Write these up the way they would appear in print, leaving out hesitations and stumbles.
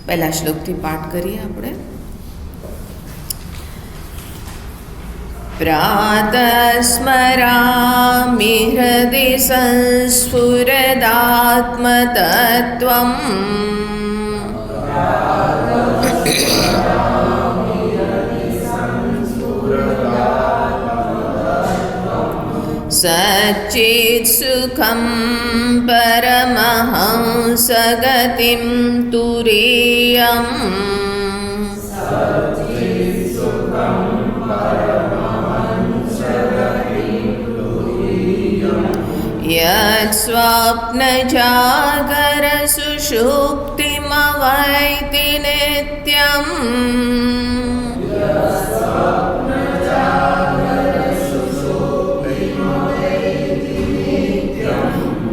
પહેલા શ્લોકથી પાઠ કરીએ આપણે. પ્રાતસ્મરામિ હૃદિ સંસ્ફુરદાત્મતત્વમ સચ્ચિત સુખમ પરમહંસ ગતિમ તુરીયમ યત સ્વપ્ન જાગર સુષુપ્તિમવૈતિ નિત્યમ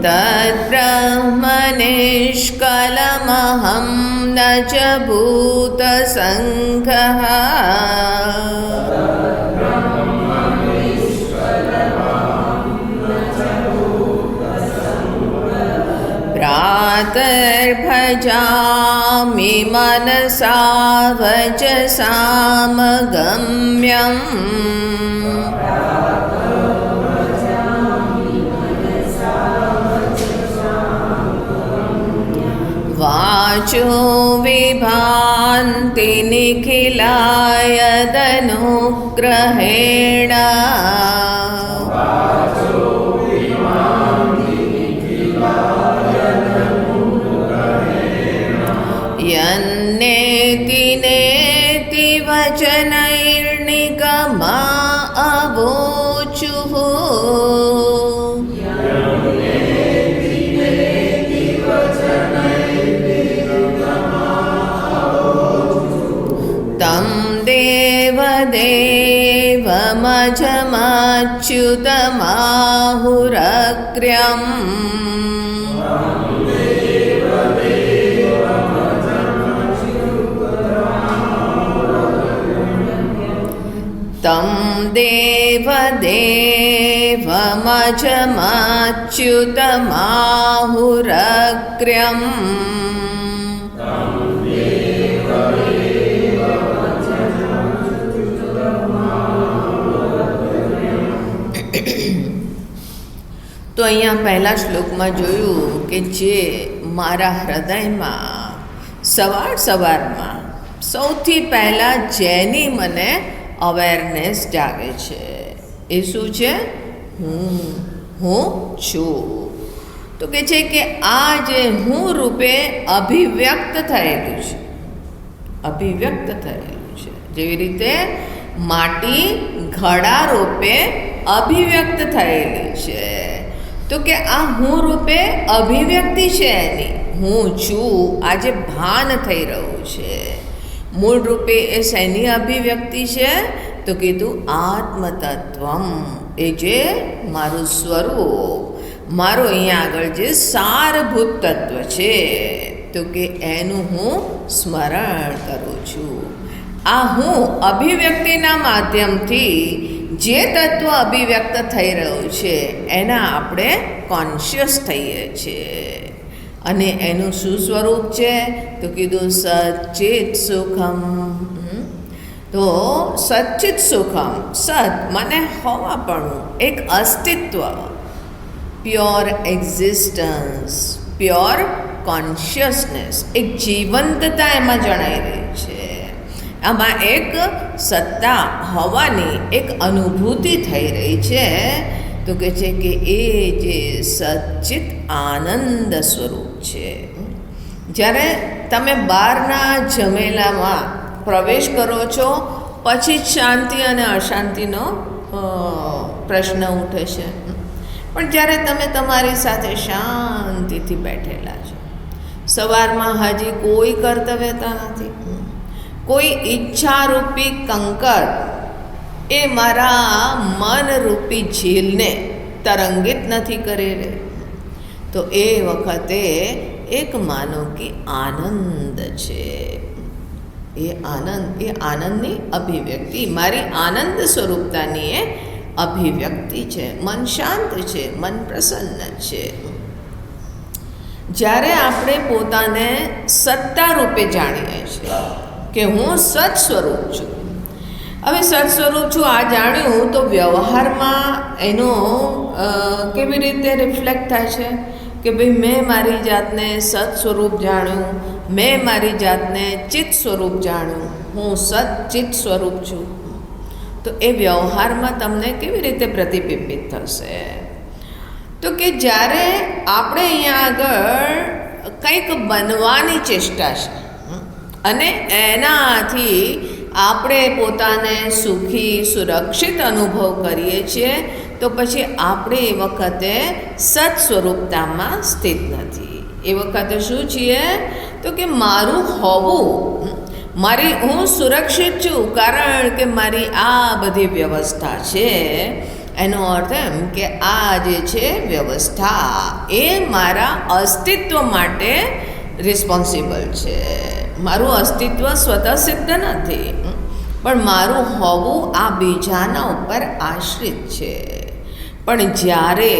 તદ્બ્રહ્મ નિષ્કલમહં ન ચ ભૂતસંઘઃ પ્રાતર્ભજામિ મનસા વચસામગમ્યં વાચો વિભાન્તિ નિખિલાયદનુગ્रहेण યન્નેતિ નેતિ વચનૈર્નિગમા અવોચુઃ तं દેવદેવમજમાચ્યુતમાહુરગ્ર્યम् तं દેવદેવમજમાચ્યુતમાહુરગ્ર્યम् તો અહીંયા પહેલા શ્લોકમાં જોયું કે જે મારા હૃદયમાં સવારમાં સૌથી પહેલાં જેની મને અવેરનેસ જાગે છે એ શું છે? હું છું. તો કે છે કે આ જે હું રૂપે અભિવ્યક્ત થયેલું છે જેવી રીતે માટી ઘડા રૂપે અભિવ્યક્ત થયેલી છે. તો કે આ હું રૂપે અભિવ્યક્તિ છે એની હું છું. આ જે ભાન થઈ રહ્યું છે મૂળ રૂપે એ શેની અભિવ્યક્તિ છે? તો કીધું આત્મતત્વમ, એ જે મારું સ્વરૂપ, મારું અહીંયા આગળ જે સારભૂત તત્વ છે તો કે એનું હું સ્મરણ કરું છું. આ હું અભિવ્યક્તિના માધ્યમથી જે તત્વ અભિવ્યક્ત થઈ રહ્યું છે એના આપણે કોન્શિયસ થઈએ છીએ. અને એનું શું સ્વરૂપ છે? તો કીધું સચ્ચિત સુખમ. તો સચ્ચિત સુખમ, સત મને હોવાપણું, એક અસ્તિત્વ, પ્યોર એક્ઝિસ્ટન્સ, પ્યોર કોન્શિયસનેસ, એક જીવંતતા એમાં જણાઈ રહી છે. આમાં એક સત્તા હોવાની એક અનુભૂતિ થઈ રહી છે. તો કે છે કે એ જે સચ્ચિત આનંદ સ્વરૂપ છે. જ્યારે તમે બહારના ઝમેલામાં પ્રવેશ કરો છો પછી જ શાંતિ અને અશાંતિનો પ્રશ્ન ઉઠે છે. પણ જ્યારે તમે તમારી સાથે શાંતિથી બેઠેલા છો, સવારમાં હજી કોઈ કર્તવ્યતા નથી, કોઈ ઈચ્છારૂપી કંકર એ મારા મનરૂપી ઝીલને તરંગિત નથી કરી રહે, તો એ વખતે એક માનો કે આનંદ છે. એ આનંદની અભિવ્યક્તિ, મારી આનંદ સ્વરૂપતાની એ અભિવ્યક્તિ છે. મન શાંત છે, મન પ્રસન્ન છે. જ્યારે આપણે પોતાને સત્તા રૂપે જાણીએ છીએ કે હું સત સ્વરૂપ છું. હવે સત સ્વરૂપ છું આ જાણ્યું તો વ્યવહારમાં એનો કેવી રીતે રિફ્લેક્ટ થાય છે કે ભાઈ મેં મારી જાતને સત સ્વરૂપ જાણ્યું, મેં મારી જાતને ચિત્ત સ્વરૂપ જાણ્યું, હું સત ચિત્ત સ્વરૂપ છું. તો એ વ્યવહારમાં તમને કેવી રીતે પ્રતિબિંબિત થશે? તો કે જ્યારે આપણે અહીંયા આગળ કંઈક બનવાની ચેષ્ટા છે અને એનાથી આપણે પોતાને સુખી સુરક્ષિત અનુભવ કરીએ છીએ, તો પછી આપણે એ વખતે સત સ્વરૂપતામાં સ્થિત નથી. એ વખતે શું છીએ? તો કે મારું હોવું, હું સુરક્ષિત છું કારણ કે મારી આ બધી વ્યવસ્થા છે. એનો અર્થ એમ કે આ જે છે વ્યવસ્થા એ મારા અસ્તિત્વ માટે રિસ્પોન્સિબલ છે. મારું અસ્તિત્વ સ્વતઃ સિદ્ધ નથી, પણ મારું હોવું આ બીજાના ઉપર આશ્રિત છે. પણ જ્યારે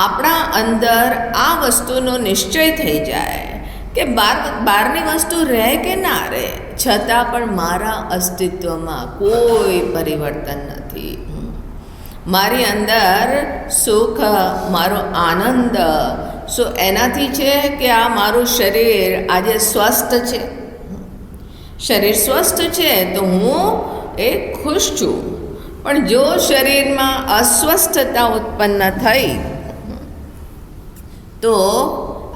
આપણા અંદર આ વસ્તુનો નિશ્ચય થઈ જાય કે બહારની વસ્તુ રહે કે ના રહે, છતાં પણ મારા અસ્તિત્વમાં કોઈ પરિવર્તન નથી. મારી અંદર સુખ, મારો આનંદ શું એનાથી છે કે આ મારું શરીર આજે સ્વસ્થ છે. શરીર સ્વસ્થ છે તો હું એ ખુશ છું. પણ જો શરીરમાં અસ્વસ્થતા ઉત્પન્ન થઈ તો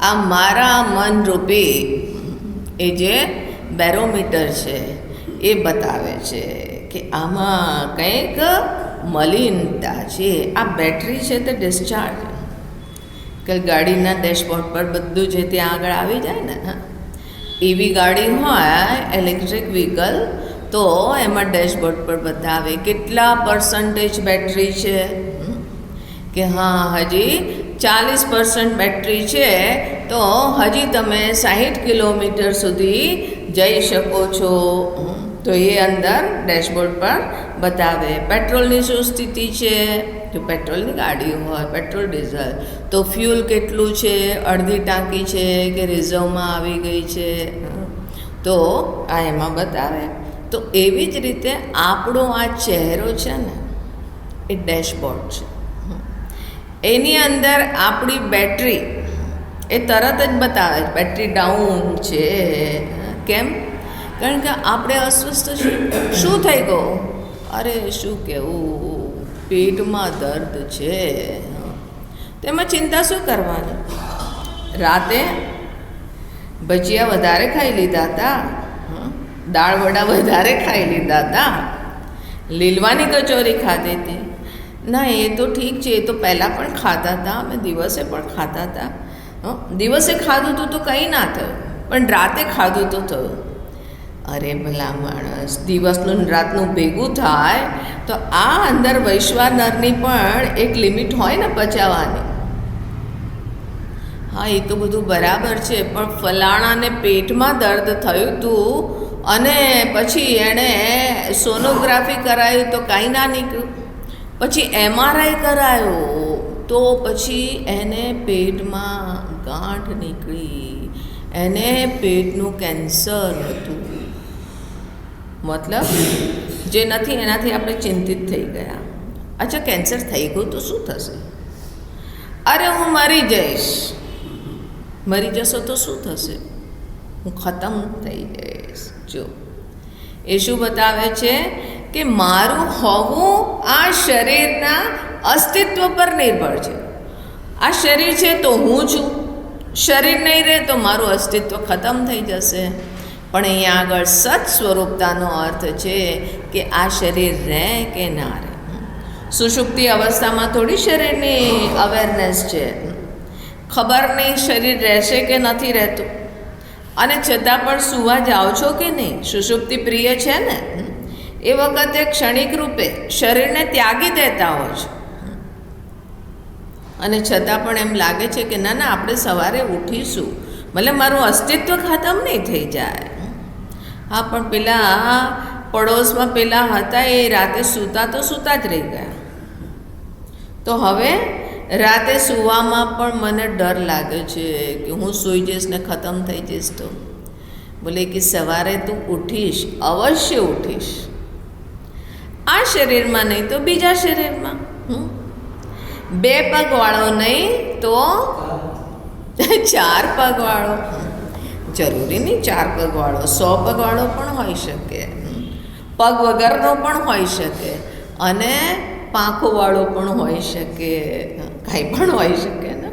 આ મારા મન રૂપી એ જે બેરોમીટર છે એ બતાવે છે કે આમાં કંઈક મલિનતા છે. આ બેટરી છે તે ડિસ્ચાર્જ કે ગાડીના ડેશબોર્ડ પર બધું જે ત્યાં આગળ આવી જાય ને, એવી ગાડી હોય ઇલેક્ટ્રિક વ્હીકલ તો એમાં ડેશબોર્ડ પર બતાવે કેટલા પર્સન્ટેજ બેટરી છે, કે હા હજી 40% બેટરી છે તો હજી તમે 60 કિલોમીટર સુધી જઈ શકો છો. તો એ અંદર ડેશબોર્ડ પર બતાવે. પેટ્રોલની શું સ્થિતિ છે? જો પેટ્રોલની ગાડી હોય, પેટ્રોલ ડીઝલ, તો ફ્યુલ કેટલું છે, અડધી ટાંકી છે કે રિઝર્વમાં આવી ગઈ છે, તો આ એમાં બતાવે. તો એવી જ રીતે આપણો આ ચહેરો છે ને એ ડેશબોર્ડ છે. એની અંદર આપણી બેટરી એ તરત જ બતાવે બેટરી ડાઉન છે. કેમ? કારણ કે આપણે અસ્વસ્થ છીએ. શું થઈ ગયું? અરે શું કહેવું, પેટમાં દર્દ છે. તેમાં ચિંતા શું કરવાની? રાતે ભજીયા વધારે ખાઈ લીધા હતા, દાળ વડા વધારે ખાઈ લીધા હતા, લીલવાની કચોરી ખાધી હતી. ના એ તો ઠીક છે, એ તો પહેલાં પણ ખાતા હતા, અમે દિવસે પણ ખાતા હતા. દિવસે ખાધું હતું તો કંઈ ના થયું, પણ રાતે ખાધું તો થયું. અરે ભલા માણસ, દિવસનું રાતનું ભેગું થાય તો આ અંદર વૈશ્વાનરની પણ એક લિમિટ હોય ને પચાવવાની. હા એ તો બધું બરાબર છે, પણ ફલાણાને પેટમાં દર્દ થયું હતું અને પછી એણે સોનોગ્રાફી કરાયું તો કાંઈ ના નીકળ્યું, પછી MRI કરાયો તો પછી એને પેટમાં ગાંઠ નીકળી, એને પેટનું કેન્સર હતું. મતલબ જે નથી એનાથી આપણે ચિંતિત થઈ ગયા. અચ્છા કેન્સર થઈ ગયું તો શું થશે? અરે હું મરી જઈશ. મરી જશો તો શું થશે? હું ખતમ થઈ જઈશ. જો એ શું બતાવે છે કે મારું હોવું આ શરીરના અસ્તિત્વ પર નિર્ભર છે. આ શરીર છે તો હું છું, શરીર નહીં રહે તો મારું અસ્તિત્વ ખતમ થઈ જશે. પણ અહીંયા આગળ સત સ્વરૂપતાનો અર્થ છે કે આ શરીર રહે કે ના રહે. સુષુપ્તિ અવસ્થામાં થોડી શરીરની અવેરનેસ છે, ખબર નહીં શરીર રહેશે કે નથી રહેતું, અને છતાં પણ સૂવા જાઓ છો કે નહીં. સુષુપ્તિ પ્રિય છે ને, એ વખતે ક્ષણિક રૂપે શરીરને ત્યાગી દેતા હોય છે, અને છતાં પણ એમ લાગે છે કે ના ના આપણે સવારે ઉઠીશું, ભલે મારું અસ્તિત્વ ખતમ નહીં થઈ જાય. હા પણ પેલા પડોશમાં પેલા હતા એ રાતે સૂતા તો સૂતા જ રહી ગયા. તો હવે રાતે સૂવામાં પણ મને ડર લાગે છે કે હું સૂઈ જઈશ ને ખતમ થઈ જઈશ તો. બોલે કે સવારે તું ઉઠીશ, અવશ્ય ઉઠીશ, આ શરીરમાં નહીં તો બીજા શરીરમાં. 2 પગવાળો નહીં તો 4 પગવાળો. જરૂરી નહીં 4 પગવાળો, 100 પગવાળો પણ હોઈ શકે, પગ વગરનો પણ હોઈ શકે, અને પાંખોવાળો પણ હોઈ શકે, કાંઈ પણ હોઈ શકે ને.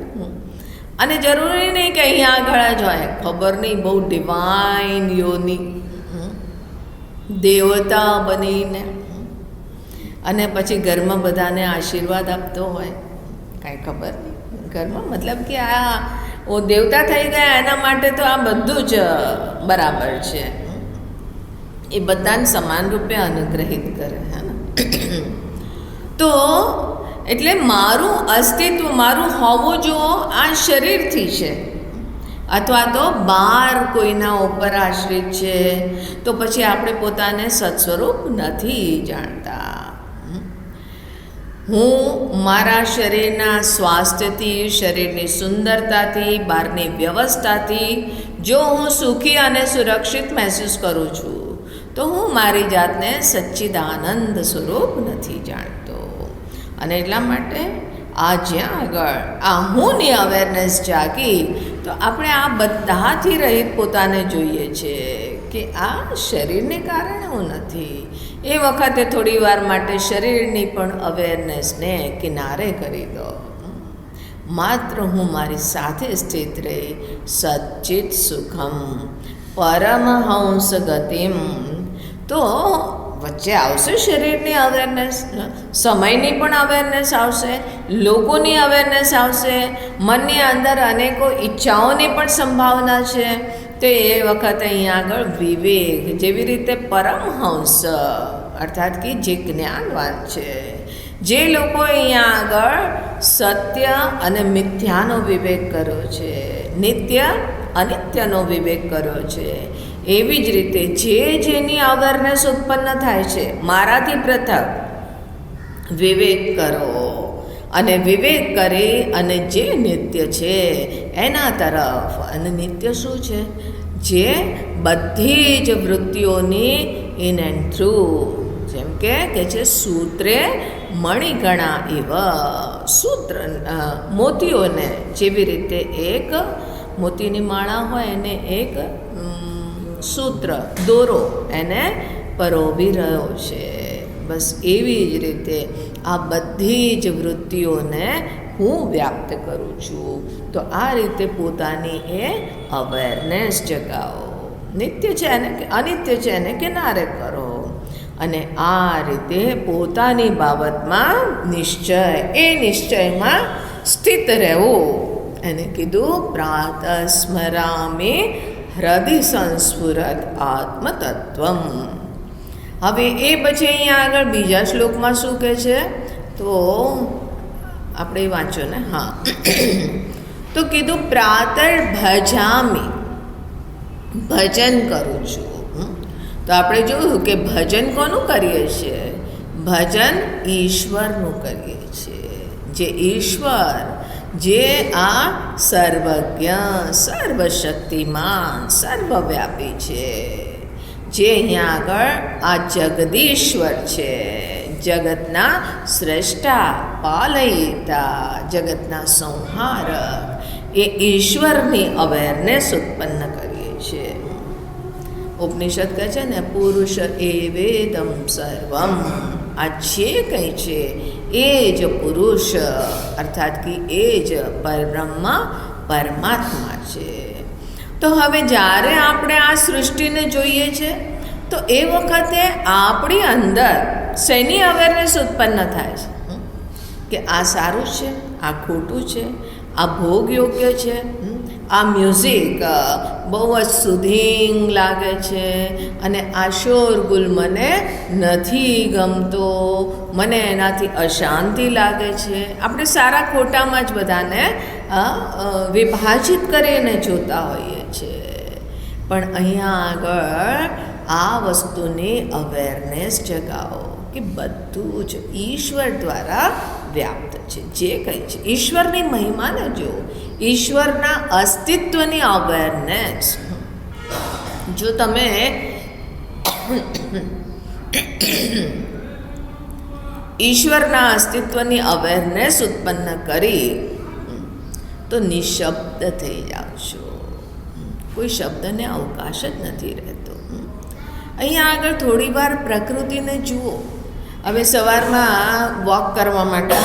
અને જરૂરી નહીં કે અહીંયા આગળ જ હોય, ખબર નહીં, બહુ ડિવાઇન યોની દેવતા બનીને અને પછી ઘરમાં બધાને આશીર્વાદ આપતો હોય, કાંઈ ખબર નહીં. ઘરમાં મતલબ કે આ દેવતા થઈ ગયા એના માટે તો આ બધું જ બરાબર છે. એ બધાને સમાન રૂપે અનુગ્રહિત કરે હે ને. તો એટલે મારું અસ્તિત્વ, મારું હોવું જો આ શરીરથી છે, અથવા તો બહાર કોઈના ઉપર આશ્રિત છે, તો પછી આપણે પોતાને સત્સ્વરૂપ નથી જાણતા. હું મારા શરીરના સ્વાસ્થ્યથી, શરીરની સુંદરતાથી, બહારની વ્યવસ્થાથી જો હું સુખી અને સુરક્ષિત મહેસૂસ કરું છું, તો હું મારી જાતને સચ્ચિદાનંદ સ્વરૂપ નથી જાણતો. અને એટલા માટે આ જ્યાં આગળ આ હુંની અવેરનેસ જાગી, તો આપણે આ બધાથી રહિત પોતાને જોઈએ છે કે આ શરીરને કારણે હું નથી. એ વખતે થોડી વાર માટે શરીરની પણ અવેરનેસને કિનારે કરી દો. માત્ર હું મારી સાથે સ્થિત રહી સચ્ચિત સુખમ પરમહંસ ગતિમ. તો વચ્ચે આવશે શરીરની અવેરનેસ, સમયની પણ અવેરનેસ આવશે, લોકોની અવેરનેસ આવશે, મનની અંદર અનેકો ઈચ્છાઓની પણ સંભાવના છે. તો એ વખતે અહીંયા આગળ વિવેક, જેવી રીતે પરમહંસ અર્થાત કે જે જ્ઞાનવાન છે, જે લોકો અહીંયા આગળ સત્ય અને મિથ્યાનો વિવેક કર્યો છે, નિત્ય અનિત્યનો વિવેક કર્યો છે, એવી જ રીતે જે જેની અવેરનેસ ઉત્પન્ન થાય છે, મારાથી પ્રથમ વિવેક કરો, અને વિવેક કરી અને જે નિત્ય છે એના તરફ. અને નિત્ય શું છે? જે બધી જ વૃત્તિઓની ઇન એન્ડ થ્રુ, જેમ કે છે સૂત્રે મણિગણા એવ, સૂત્ર મોતીઓને જેવી રીતે એક મોતીની માળા હોય એને એક સૂત્ર દોરો એને પરોવી રહ્યો છે, બસ એવી જ રીતે આ બધી જ વૃત્તિઓને હું વ્યાપ્ત કરું છું. તો આ રીતે પોતાની એ અવેરનેસ જગાવો. નિત્ય છે એને કે અનિત્ય છે એને કિનારે કરો, અને આ રીતે પોતાની બાબતમાં નિશ્ચય, એ નિશ્ચયમાં સ્થિત રહેવું. એને કીધું પ્રાતઃ સ્મરામિ હૃદય સંસ્ફુરત આત્મતત્વમ. હવે એ પછી અહીંયા આગળ બીજા શ્લોકમાં શું કહે છે? તો આપણે વાંચો ને. હા, તો કીધું પ્રાતર ભજામી, ભજન કરું છું. તો આપણે જોયું કે ભજન કોનું કરીએ છીએ? ભજન ઈશ્વરનું કરીએ છીએ. જે ઈશ્વર, જે આ સર્વજ્ઞ, સર્વશક્તિમાન, સર્વવ્યાપી છે, જે અહીંયા આગળ આ જગદીશ્વર છે, જગતના શ્રેષ્ઠા, પાલયિતા, જગતના સંહારક, એ ઈશ્વરની અવેરનેસ ઉત્પન્ન કરીએ છીએ. ઉપનિષદ કહે છે ને, પુરુષ એવેદમ સર્વમ, આ જે કંઈ છે એ જ પુરુષ, અર્થાત કે એ જ પરબ્રહ્મ, પરમાત્મા છે. તો હવે જ્યારે આપણે આ સૃષ્ટિને જોઈએ છે, તો એ વખતે આપણી અંદર શેની અવેરનેસ ઉત્પન્ન થાય છે? કે આ સારું છે, આ ખોટું છે, આ ભોગ યોગ્ય છે, આ મ્યુઝિક બહુ જ સુધીંગ લાગે છે, અને આ શોરગુલ મને નથી ગમતો, મને એનાથી અશાંતિ લાગે છે. આપણે સારા ખોટામાં જ બધાને વિભાજિત કરીને જોતા હોઈએ છીએ. પણ અહીંયા આગળ આ વસ્તુની અવેરનેસ જગાવો કે બધું જ ઈશ્વર દ્વારા વ્યાપ્ત છે, જે કંઈ છે ઈશ્વરની મહિમાને જુઓ, ઈશ્વરના અસ્તિત્વની અવેરનેસ. જો તમે ઈશ્વરના અસ્તિત્વની અવેરનેસ ઉત્પન્ન કરી તો નિશબ્દ થઈ જાઓ છો. કોઈ શબ્દને અવકાશ જ નથી રહેતો. અહીંયા આગળ થોડી વાર પ્રકૃતિને જુઓ. હવે સવારમાં વોક કરવા માટે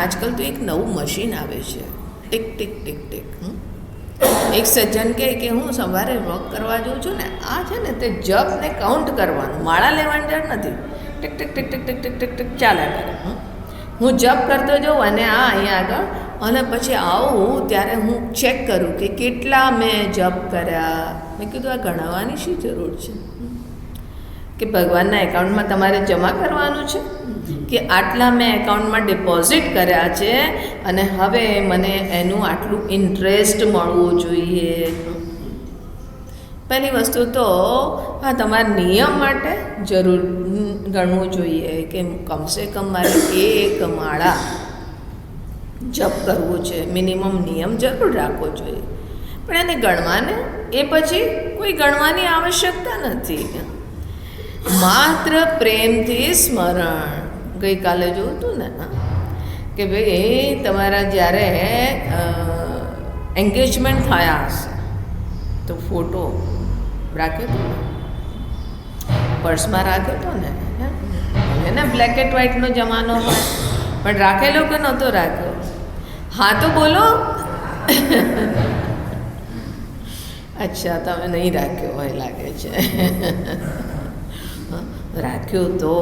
આજકાલ તો એક નવું મશીન આવે છે, ટીક ટીક ટીક ટીક. એક સજ્જન કહે કે હું સવારે વોક કરવા જાઉં છું ને, આ છે ને તે જપને કાઉન્ટ કરવાનું, માળા લેવાની જરૂર નથી. Tick tick tick tick tick tick tick tick ચાલ્યા કરે. હું જપ કરતો જાઉં અને અહીંયા આગળ, અને પછી આવું ત્યારે હું ચેક કરું કે કેટલા મેં જપ કર્યા. મેં કીધું આ ગણાવવાની શી જરૂર છે? કે ભગવાનના એકાઉન્ટમાં તમારે જમા કરવાનું છે કે આટલા મેં એકાઉન્ટમાં ડિપોઝિટ કર્યા છે અને હવે મને એનું આટલું ઇન્ટરેસ્ટ મળવું જોઈએ. પહેલી વસ્તુ તો હા, તમારા નિયમ માટે જરૂર ગણવું જોઈએ કે કમસે કમ મારે એક માળા જપ કરવું છે, મિનિમમ નિયમ જરૂર રાખવો જોઈએ. પણ એને ગણવાને એ પછી કોઈ ગણવાની આવશ્યકતા નથી. માત્ર પ્રેમથી સ્મરણ. ગઈકાલે જોયું હતું ને કે ભાઈ તમારા જ્યારે એન્ગેજમેન્ટ થયા હશે તો ફોટો રાખ્યો હતો ને, પર્સમાં રાખ્યો હતો ને, હવે ને બ્લેક એન્ડ વ્હાઇટનો જમાનો હોય, પણ રાખેલો કે નહોતો રાખ્યો? હા તો બોલો. અચ્છા, તમે નહીં રાખ્યો હોય લાગે છે. રાખ્યું તો,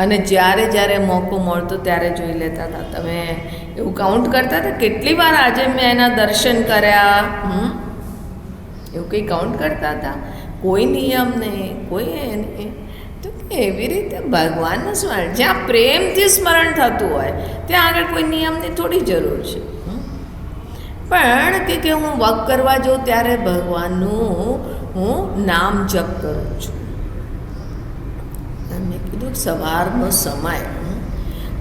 અને જ્યારે જ્યારે મોકો મળતો ત્યારે જોઈ લેતા હતા. તમે એવું કાઉન્ટ કરતા હતા કેટલી વાર આજે મેં એના દર્શન કર્યા, એવું કંઈ કાઉન્ટ કરતા હતા? કોઈ નિયમ નહીં, કોઈ એ નહીં. તો એવી રીતે ભગવાનનું સ્મરણ, જ્યાં પ્રેમથી સ્મરણ થતું હોય ત્યાં આગળ કોઈ નિયમની થોડી જરૂર છે. પણ કે હું વક કરવા જાઉં ત્યારે ભગવાનનું હું નામ જપ કરું છું. મેં કીધું સવારનો સમય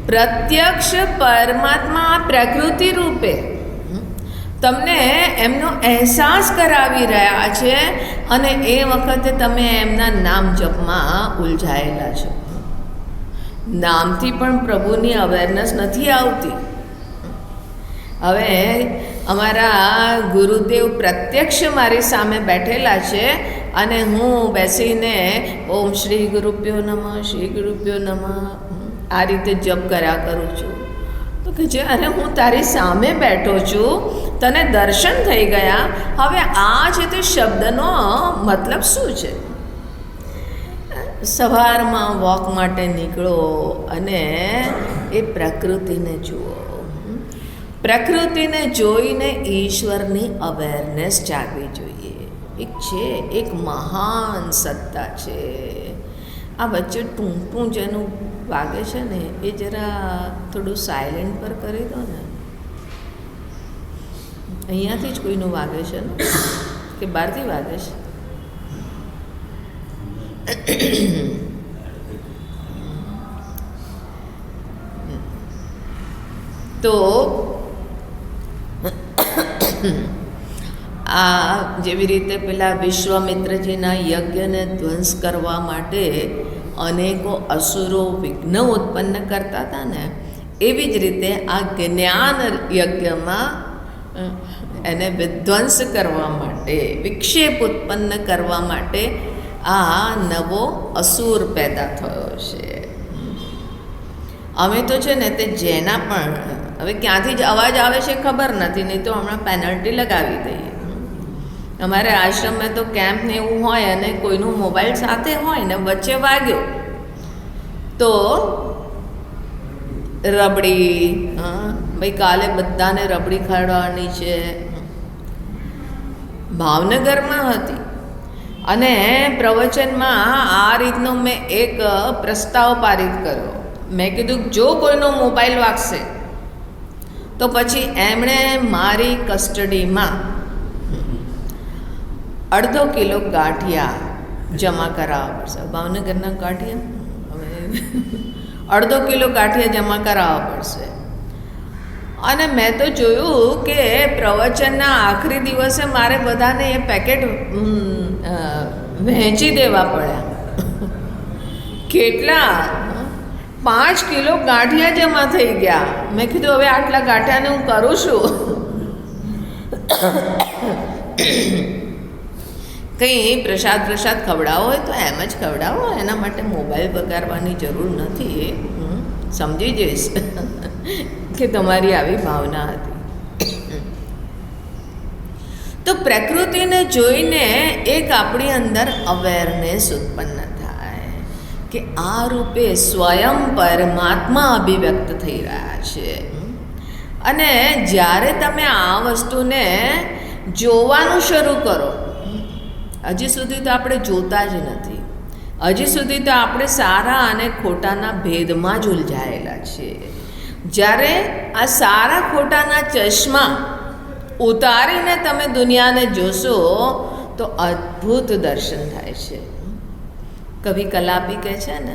પ્રત્યક્ષ પરમાત્મા પ્રકૃતિ રૂપે તમને એમનો અહેસાસ કરાવી રહ્યા છે અને એ વખતે તમે એમના નામ જપમાં ઉલઝાયેલા છો. નામથી પણ પ્રભુની અવેરનેસ નથી આવતી. હવે અમારા ગુરુદેવ પ્રત્યક્ષ મારી સામે બેઠેલા છે અને હું બેસીને ઓમ શ્રી ગુરુભ્યો નમઃ, શ્રી ગુરુભ્યો નમઃ આ રીતે જપ કર્યા કરું છું. તો કે જ્યારે હું તારી સામે બેઠો છું, તને દર્શન થઈ ગયા, હવે આ છે તે શબ્દનો મતલબ શું છે? સવારમાં વોક માટે નીકળો અને એ પ્રકૃતિને જુઓ. પ્રકૃતિને જોઈને ઈશ્વરની અવેરનેસ જાગવી જોઈએ. એક છે, એક મહાન સત્તા છે. આ વચ્ચે ટૂંટું જેનું વાગે છે ને એ જરા થોડું સાયલેન્ટ પર કરી દો ને. અહીંયાથી જ કોઈનું વાગે છે ને કે બહારથી વાગે છે? તો આ જેવી રીતે પેલા વિશ્વામિત્રજીના યજ્ઞને ધ્વંસ કરવા માટે અનેકો અસુરો વિઘ્ન ઉત્પન્ન કરતા હતા ને, એવી જ રીતે આ જ્ઞાન યજ્ઞમાં એને વિધ્વંસ કરવા માટે, વિક્ષેપ ઉત્પન્ન કરવા માટે આ નવો અસુર પેદા થયો છે. અમે તો છે ને તે જેના પણ હવે ક્યાંથી જ અવાજ આવે છે ખબર નથી, નહીં તો હમણાં પેનલ્ટી લગાવી દઈએ. અમારે આશ્રમમાં તો કેમ્પ ને એવું હોય અને કોઈનું મોબાઈલ સાથે હોય ને વચ્ચે વાગ્યો તો રબડી, ભાઈ કાલે બધાને રબડી ખાડવાની છે. ભાવનગરમાં હતી અને પ્રવચનમાં આ રીતનો મેં એક પ્રસ્તાવ પારિત કર્યો. મેં કીધું જો કોઈનો મોબાઈલ વાગશે તો પછી એમણે મારી કસ્ટડીમાં 1/2 કિલો ગાંઠિયા જમા કરાવવા પડશે. ભાવનગરના ગાંઠિયા હવે અડધો કિલો ગાંઠિયા જમા કરાવવા પડશે. અને મેં તો જોયું કે પ્રવચનના આખરી દિવસે મારે બધાને એ પેકેટ વહેંચી દેવા પડ્યા. કેટલા 5 કિલો ગાંઠિયા જમા થઈ ગયા. મેં કીધું હવે આટલા ગાંઠિયાને હું કરું છું. કંઈ પ્રસાદ ખવડાવો હોય તો એમ જ ખવડાવો, એના માટે મોબાઈલ બગાડવાની જરૂર નથી. સમજી જઈશ કે તમારી આવી ભાવના હતી. તો પ્રકૃતિને જોઈને એક આપણી અંદર અવેરનેસ ઉત્પન્ન થાય કે આ રૂપે સ્વયં પરમાત્મા અભિવ્યક્ત થઈ રહ્યા છે. અને જ્યારે તમે આ વસ્તુને જોવાનું શરૂ કરો, હજી સુધી તો આપણે જોતા જ નથી. હજી સુધી તો આપણે સારા અને ખોટાના ભેદમાં જ ઉલઝાયેલા છીએ. જ્યારે આ સારા ખોટાના ચશ્મા ઉતારીને તમે દુનિયાને જોશો તો અદ્ભુત દર્શન થાય છે. કવિ કલાપી કહે છે ને,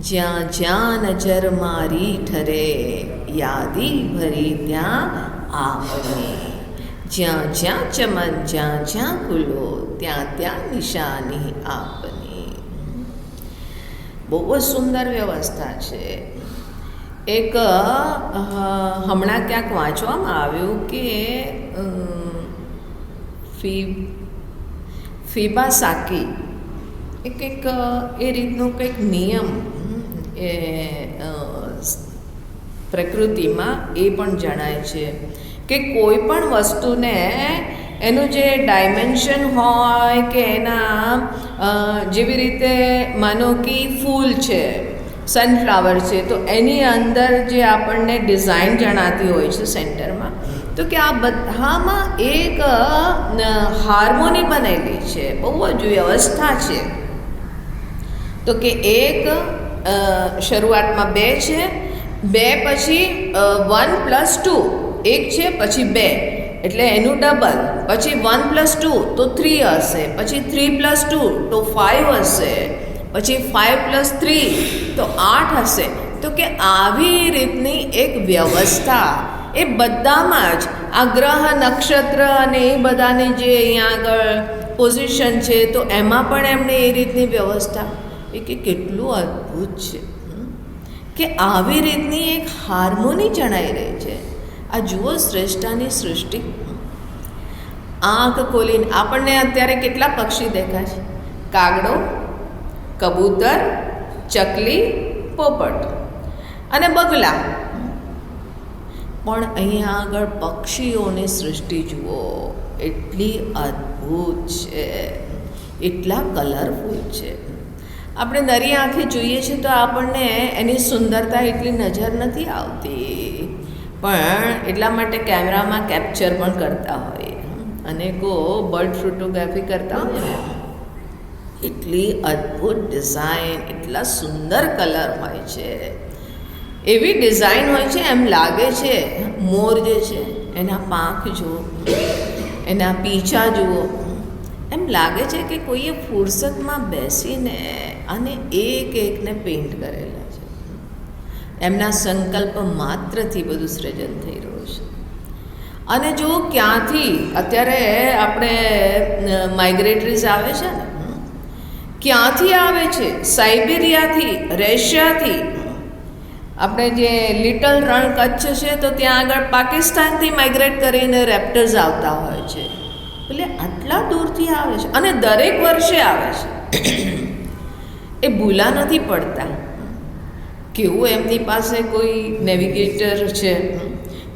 જ્યાં જ્યાં નજર મારી ઠરે, યાદી ભરી ત્યાં આપની. જ્યાં જ્યાં ચમન, જ્યાં જ્યાં ખુલ્લો, ત્યાં ત્યાં નિશાની આપની. બહુ જ સુંદર વ્યવસ્થા છે. એક હમણાં ક્યાંક વાંચવામાં આવ્યું કે ફીબા સાકી એક એ રીતનો કંઈક નિયમ એ પ્રકૃતિમાં એ પણ જણાય છે કે કોઈ પણ વસ્તુને એનું જે ડાયમેન્શન હોય કે એના જેવી રીતે માનો કે ફૂલ છે, સનફ્લાવર છે, તો એની અંદર જે આપણને ડિઝાઇન જણાતી હોય છે સેન્ટરમાં, તો કે આ બધામાં એક હાર્મોની બનેલી છે, બહુ જ વ્યવસ્થા છે. તો કે એક શરૂઆતમાં 2 છે, 2 પછી 1+2 1 છે, પછી 2 એટલે એનું ડબલ, પછી 1+2 તો 3 હશે, પછી 3+2 તો 5 હશે, પછી 5+3 તો 8 હશે. તો કે આવી રીતની એક વ્યવસ્થા એ બધામાં જ આ ગ્રહ નક્ષત્ર અને એ બધાની જે અહીંયા આગળ પોઝિશન છે, તો એમાં પણ એમણે એ રીતની વ્યવસ્થા એ કે કેટલું અદ્ભુત છે કે આવી રીતની એક હાર્મોની જણાઈ રહી છે. આ જુઓ શ્રેષ્ઠાની સૃષ્ટિ. આંખ ખોલીને આપણને અત્યારે કેટલા પક્ષી દેખાય છે? કાગડો, કબૂતર, ચકલી, પોપટ અને બગલા. પણ અહીંયા આગળ પક્ષીઓની સૃષ્ટિ જુઓ, એટલી અદ્ભુત છે, એટલા કલરફુલ છે. આપણે નરી આંખે જોઈએ છીએ તો આપણને એની સુંદરતા એટલી નજર નથી આવતી, પણ એટલા માટે કેમેરામાં કેપ્ચર પણ કરતા હોય, અનેકો બર્ડ ફોટોગ્રાફી કરતા હોય ને. એટલી અદ્ભુત ડિઝાઇન, એટલા સુંદર કલર હોય છે, એવી ડિઝાઇન હોય છે, એમ લાગે છે મોર જે છે એના પાંખ જુઓ, એના પીંછા જુઓ, એમ લાગે છે કે કોઈએ ફુરસતમાં બેસીને અને એકને પેઇન્ટ કરેલા છે. એમના સંકલ્પ માત્રથી બધું સર્જન થઈ રહ્યું છે. અને જો ક્યાંથી અત્યારે આપણે માઇગ્રેટરીઝ આવે છે ને, ક્યાંથી આવે છે? સાઇબેરિયાથી, રશિયાથી. આપણે જે લિટલ રણ કચ્છ છે તો ત્યાં આગળ પાકિસ્તાનથી માઇગ્રેટ કરીને રેપ્ટર્સ આવતા હોય છે. એટલે આટલા દૂરથી આવે છે અને દરેક વર્ષે આવે છે. એ ભૂલા નથી પડતા. કેવું એમની પાસે કોઈ નેવિગેટર છે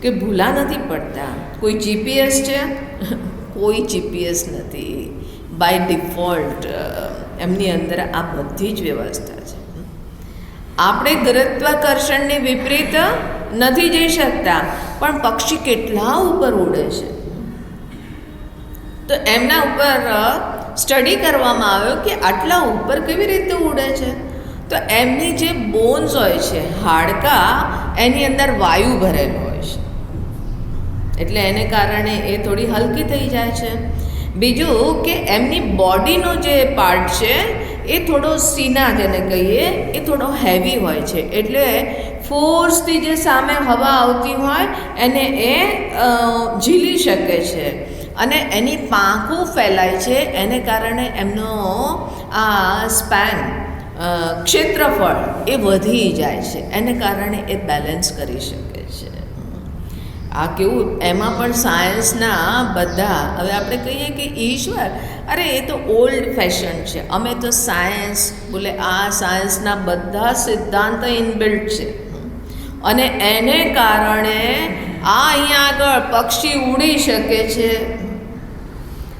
કે ભૂલા નથી પડતા. કોઈ જીપીએસ છે? કોઈ જીપીએસ નથી. બાય ડિફોલ્ટ એમની અંદર આ બધી જ વ્યવસ્થા છે. આપણે ગુરુત્વાકર્ષણની વિપરીત નથી જઈ શકતા, પણ પક્ષી કેટલા ઉપર ઉડે છે. તો એમના ઉપર સ્ટડી કરવામાં આવ્યો કે આટલા ઉપર કેવી રીતે ઉડે છે. તો એમની જે બોન્સ હોય છે, હાડકાં, એની અંદર વાયુ ભરેલો હોય છે, એટલે એને કારણે એ થોડી હલકી થઈ જાય છે. બીજું કે એમની બોડીનો જે પાર્ટ છે એ થોડો સીના જેને કહીએ એ થોડો હેવી હોય છે, એટલે ફોર્સથી જે સામે હવા આવતી હોય એને એ ઝીલી શકે છે અને એની પાંખો ફેલાય છે, એને કારણે એમનો આ સ્પેન ક્ષેત્રફળ એ વધી જાય છે, એને કારણે એ બેલેન્સ કરી શકે છે. આ કેવું, એમાં પણ સાયન્સના બધા, હવે આપણે કહીએ કે ઈશ્વર, અરે એ તો ઓલ્ડ ફેશન છે, અમે તો સાયન્સ બોલે આ સાયન્સના બધા સિદ્ધાંત ઇનબિલ્ટ છે અને એને કારણે આ અહીંયા આગળ પક્ષી ઉડી શકે છે.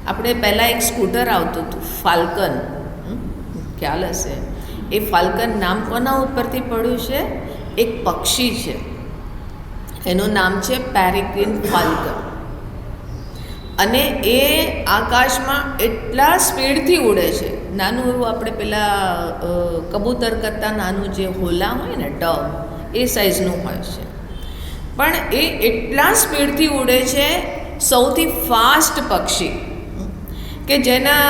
આપણે પહેલાં એક સ્કૂટર આવતું હતું ફાલ્કન, ખ્યાલ હશે, એ ફાલ્કન નામ કોના ઉપરથી પડ્યું છે? એક પક્ષી છે, એનું નામ છે પેરેગ્રીન ફાલ્કન, અને એ આકાશમાં એટલા સ્પીડથી ઉડે છે, નાનું એવું આપણે પેલા કબૂતર કરતાં નાનું જે હોલા હોય ને ડવ, એ સાઇઝનું હોય છે, પણ એ એટલા સ્પીડથી ઉડે છે, સૌથી ફાસ્ટ પક્ષી કે જેના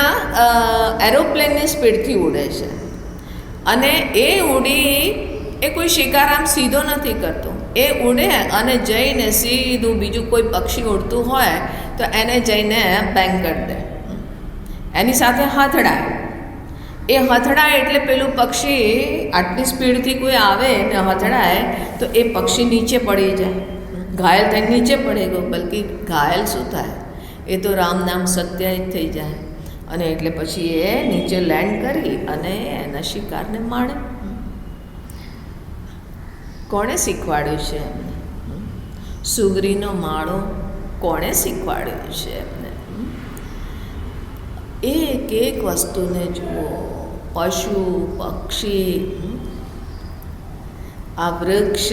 એરોપ્લેનની સ્પીડથી ઉડે છે. અને એ ઉડી, એ કોઈ શિકાર આમ સીધો નથી કરતો, એ ઉડે અને જઈને સીધું બીજું કોઈ પક્ષી ઉડતું હોય તો એને જઈને બેંગ કરી દે, એની સાથે હથડાય. એ હથડાય એટલે પેલું પક્ષી આટલી સ્પીડથી કોઈ આવે ને હથડાય તો એ પક્ષી નીચે પડી જાય, ઘાયલ થઈને નીચે પડી ગયો, બલ્કિ ઘાયલ શું થાય, એ તો રામ નામ સત્ય જ થઈ જાય, અને એટલે પછી એ નીચે લેન્ડ કરી અને એના શિકારને માણે. કોણે શીખવાડ્યું છે એમને? સુગરીનો માળો કોણે શીખવાડ્યું છે એમને? એક એક વસ્તુને જુઓ, પશુ પક્ષી, આ વૃક્ષ,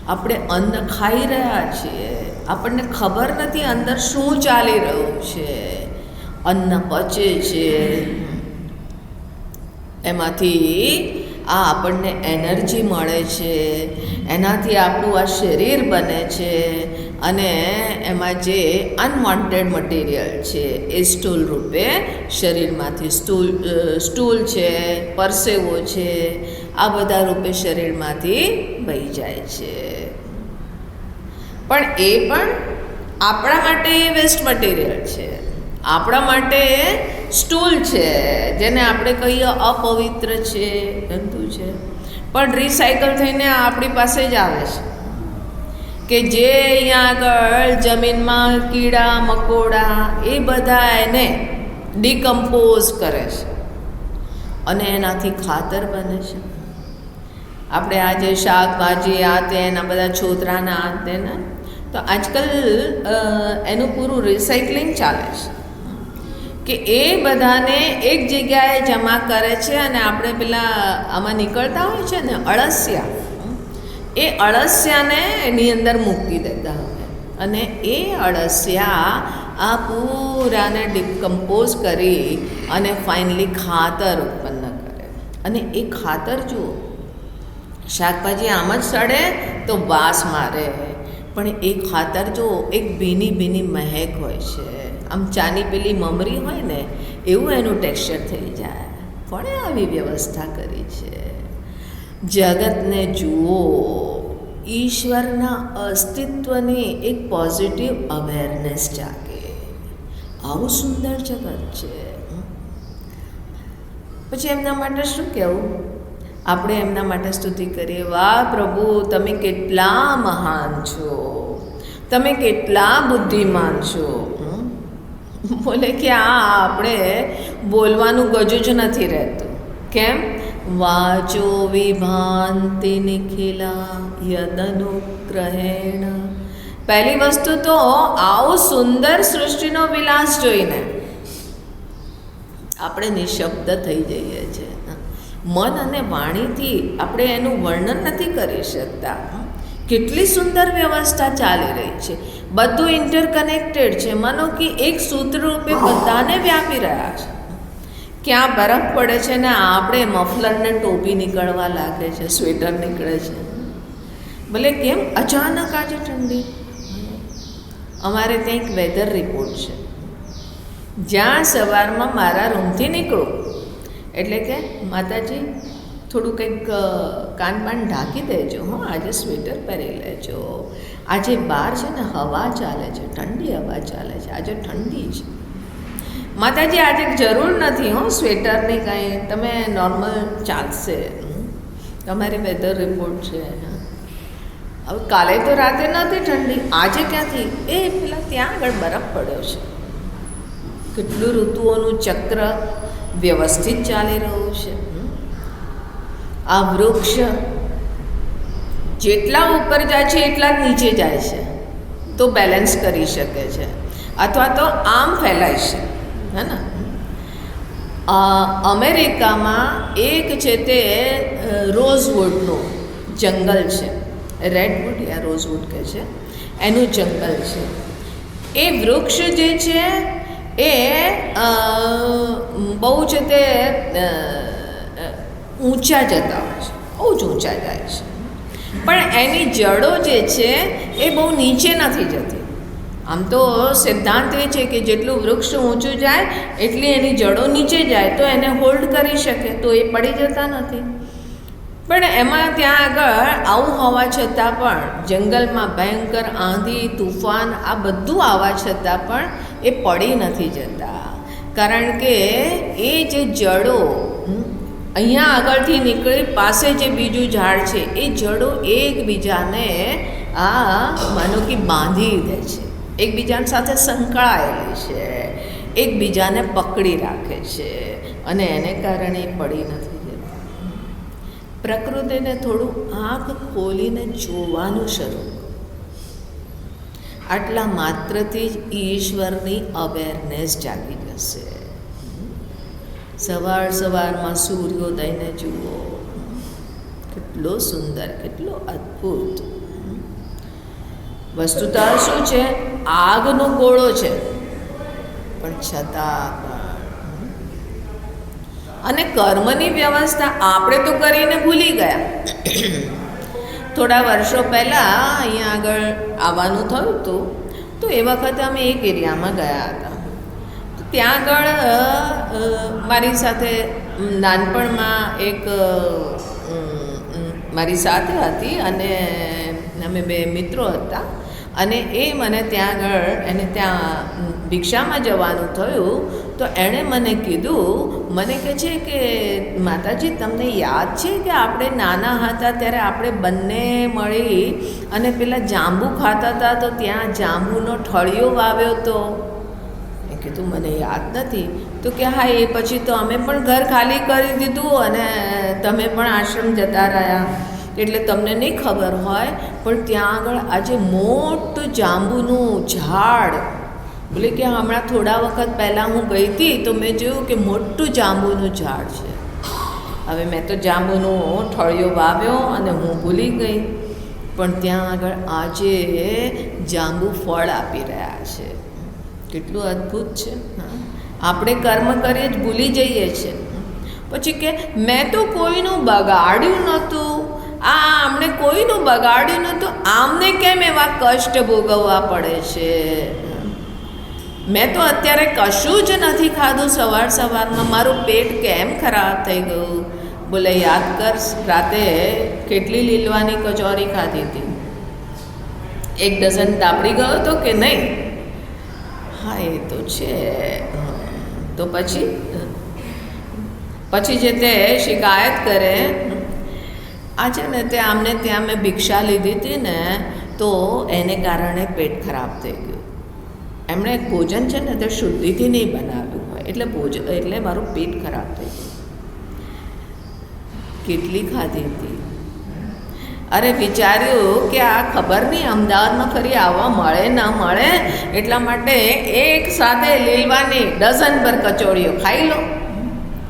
આપણે અન્ન ખાઈ રહ્યા છીએ, આપણને ખબર નથી અંદર શું ચાલી રહ્યું છે. અન્ન પચે છે, એમાંથી આ આપણને એનર્જી મળે છે, એનાથી આપણું આ શરીર બને છે, અને એમાં જે અનવોન્ટેડ મટીરિયલ છે એ સ્ટૂલ રૂપે શરીરમાંથી સ્ટૂલ છે, પરસેવો છે, આ બધા રૂપે શરીરમાંથી વહી જાય છે. પણ એ પણ આપણા માટે એ વેસ્ટ મટીરિયલ છે, આપણા માટે સ્ટૂલ છે, જેને આપણે કહીએ અપવિત્ર છે, ગંદુ છે, પણ રિસાયકલ થઈને આપણી પાસે જ આવે છે, કે જે અહીંયા આગળ જમીનમાં કીડા મકોડા એ બધા એને ડિકમ્પોઝ કરે છે અને એનાથી ખાતર બને છે. આપણે આજે શાકભાજી આ તેના બધા છોતરાના આ તેના, તો આજકાલ એનું પૂરું રિસાયકલિંગ ચાલે છે, કે એ બધાને એક જગ્યાએ જમા કરે છે, અને આપણે પેલા આમાં નીકળતા હોય છે ને અળસિયા, એ અળસિયાને એની અંદર મૂકી દેતા હોય, અને એ અળસિયા આ પૂરાને ડિકમ્પોઝ કરી અને ફાઇનલી ખાતર ઉત્પન્ન કરે. અને એ ખાતર જુઓ, શાકભાજી આમ જ સડે તો વાસ મારે, પણ એ ખાતર જો એક ભીની ભીની મહેક હોય છે, આમ ચાની પેલી મમરી હોય ને એવું એનું ટેક્સચર થઈ જાય. કોણે આવી વ્યવસ્થા કરી છે? જગતને જુઓ, ઈશ્વરના અસ્તિત્વની એક પોઝિટિવ અવેરનેસ જાગે, આવું સુંદર જગત છે. પછી એમના માટે શું કહેવું? આપણે એમના માટે સ્તુતિ કરીએ, વાહ પ્રભુ તમે કેટલા મહાન છો, તમે કેટલા બુદ્ધિમાન છો. બોલે કે આ આપણે બોલવાનું ગજુ જ નથી રહેતું. કેમ? વાચો વિભાંતિ નિખિલા યદનુગ્રહેણ. પહેલી વસ્તુ તો આવું સુંદર સૃષ્ટિનો વિલાસ જોઈને આપણે નિશબ્દ થઈ જઈએ છીએ. મન અને વાણીથી આપણે એનું વર્ણન નથી કરી શકતા. કેટલી સુંદર વ્યવસ્થા ચાલી રહી છે, બધું ઇન્ટરકનેક્ટેડ છે, માનો કે એક સૂત્ર રૂપે બધાને વ્યાપી રહ્યા છે. ક્યાં બરફ પડે છે ને આપણે મફલરને ટોપી નીકળવા લાગે છે, સ્વેટર નીકળે છે. ભલે કેમ અચાનક આજે ઠંડી. અમારે ત્યાં એક વેધર રિપોર્ટ છે, જ્યાં સવારમાં મારા રૂમથી નીકળું એટલે કે માતાજી થોડું કંઈક કાન બાન ઢાંકી દેજો, હો, આજે સ્વેટર પહેરી લેજો, આજે બહાર છે ને હવા ચાલે છે, ઠંડી હવા ચાલે છે, આજે ઠંડી છે. માતાજી આજે જરૂર નથી હો સ્વેટરની કાંઈ, તમે નોર્મલ ચાલશે, તમારી વેધર રિપોર્ટ છે. હવે કાલે તો રાતે નહોતી ઠંડી, આજે ક્યાંથી? એ પેલા ત્યાં આગળ બરફ પડ્યો છે. કેટલું ઋતુઓનું ચક્ર વ્યવસ્થિત ચાલી રહ્યું છે. આ વૃક્ષ જેટલા ઉપર જાય છે એટલા જ નીચે જાય છે, તો બેલેન્સ કરી શકે છે, અથવા તો આમ ફેલાય છે, હે ને. અમેરિકામાં એક છે તે રોઝવુડનું જંગલ છે, રેડવુડ યા રોઝવુડ કહે છે, એનું જંગલ છે. એ વૃક્ષ જે છે એ બહુ છે તે ઊંચા જતા હોય છે, બહુ જ ઊંચા જાય છે, પણ એની જડો જે છે એ બહુ નીચે નથી જતી. આમ તો સિદ્ધાંત એ છે કે જેટલું વૃક્ષ ઊંચું જાય એટલી એની જડો નીચે જાય તો એને હોલ્ડ કરી શકે, તો એ પડી જતા નથી. પણ એમાં ત્યાં આગળ આવું હોવા છતાં પણ જંગલમાં ભયંકર આંધી તુફાન આ બધું આવવા છતાં પણ એ પડી નથી જતા, કારણ કે એ જે જડો અહીંયા આગળથી નીકળી પાસે જે બીજું ઝાડ છે એ જડો એકબીજાને માનો કે બાંધી દે છે, એકબીજાની સાથે સંકળાયેલી છે, એકબીજાને પકડી રાખે છે, અને એને કારણે પડી નથી જતી. પ્રકૃતિને થોડું આંખ ખોલીને જોવાનું શરૂ કરો, આટલા માત્રથી જ ઈશ્વરની અવેરનેસ જાગી જશે. સવારમાં સૂર્યોદયને જુઓ, કેટલો સુંદર, કેટલો અદ્ભુત. વસ્તુતઃ શું છે, આગનો ગોળો છે, પણ છતાં પણ. અને કર્મની વ્યવસ્થા આપણે તો કરીને ભૂલી ગયા. થોડા વર્ષો પહેલાં અહીંયા આગળ આવવાનું થયું હતું, તો એ વખતે અમે એક એરિયામાં ગયા હતા. ત્યાં આગળ મારી સાથે નાનપણમાં એક મારી સાથે હતી, અને અમે બે મિત્રો હતા, અને એ મને ત્યાં આગળ એને ત્યાં ભિક્ષામાં જવાનું થયું, તો એણે મને કીધું, મને કહે છે કે માતાજી તમને યાદ છે કે આપણે નાના હતા ત્યારે આપણે બંને મળી અને પેલા જાંબુ ખાતા હતા, તો ત્યાં જાંબુનો ઠળિયો વાવ્યો હતો. મેં કીધું મને યાદ નથી. તો કે હા, એ પછી તો અમે પણ ઘર ખાલી કરી દીધું અને તમે પણ આશ્રમ જતા રહ્યા, એટલે તમને નહીં ખબર હોય, પણ ત્યાં આગળ આજે મોટું જાંબુનું ઝાડ, બોલે કે હમણાં થોડા વખત પહેલાં હું ગઈ હતી તો મેં જોયું કે મોટું જાંબુનું ઝાડ છે. હવે મેં તો જાંબુનો ઠળિયો વાવ્યો અને હું ભૂલી ગઈ, પણ ત્યાં આગળ આજે જાંબુ ફળ આપી રહ્યા છે. કેટલું અદ્ભુત છે. આપણે કર્મ કરીએ જ ભૂલી જઈએ છીએ. પછી કે મેં તો કોઈનું બગાડ્યું નહોતું, આમને કોઈનું બગાડ્યું નહોતું, આમને કેમ એવા કષ્ટ ભોગવવા પડે છે? મેં તો અત્યારે કશું જ નથી ખાધું, સવારમાં મારું પેટ કેમ ખરાબ થઈ ગયું? બોલે યાદ કર, રાતે કેટલી લીલવાની કચોરી ખાધી હતી, 1 ડઝન દાબડી ગયો હતો કે નહીં? હા, એ તો છે. તો પછી જે તે શિકાયત કરે, આ છે ને તે આમને ત્યાં મેં ભિક્ષા લીધી હતી ને, તો એને કારણે પેટ ખરાબ થઈ ગયું. એમણે ભોજન છે ને તે શુદ્ધિથી નહીં બનાવ્યું હોય, એટલે મારું પેટ ખરાબ થઈ ગયું. કેટલી ખાધી હતી? અરે વિચાર્યું કે આ ખબર નહીં અમદાવાદમાં ફરી આવવા મળે ના મળે, એટલા માટે એક સાથે લીલવાની ડઝન પર કચોરીઓ ખાઈ લો,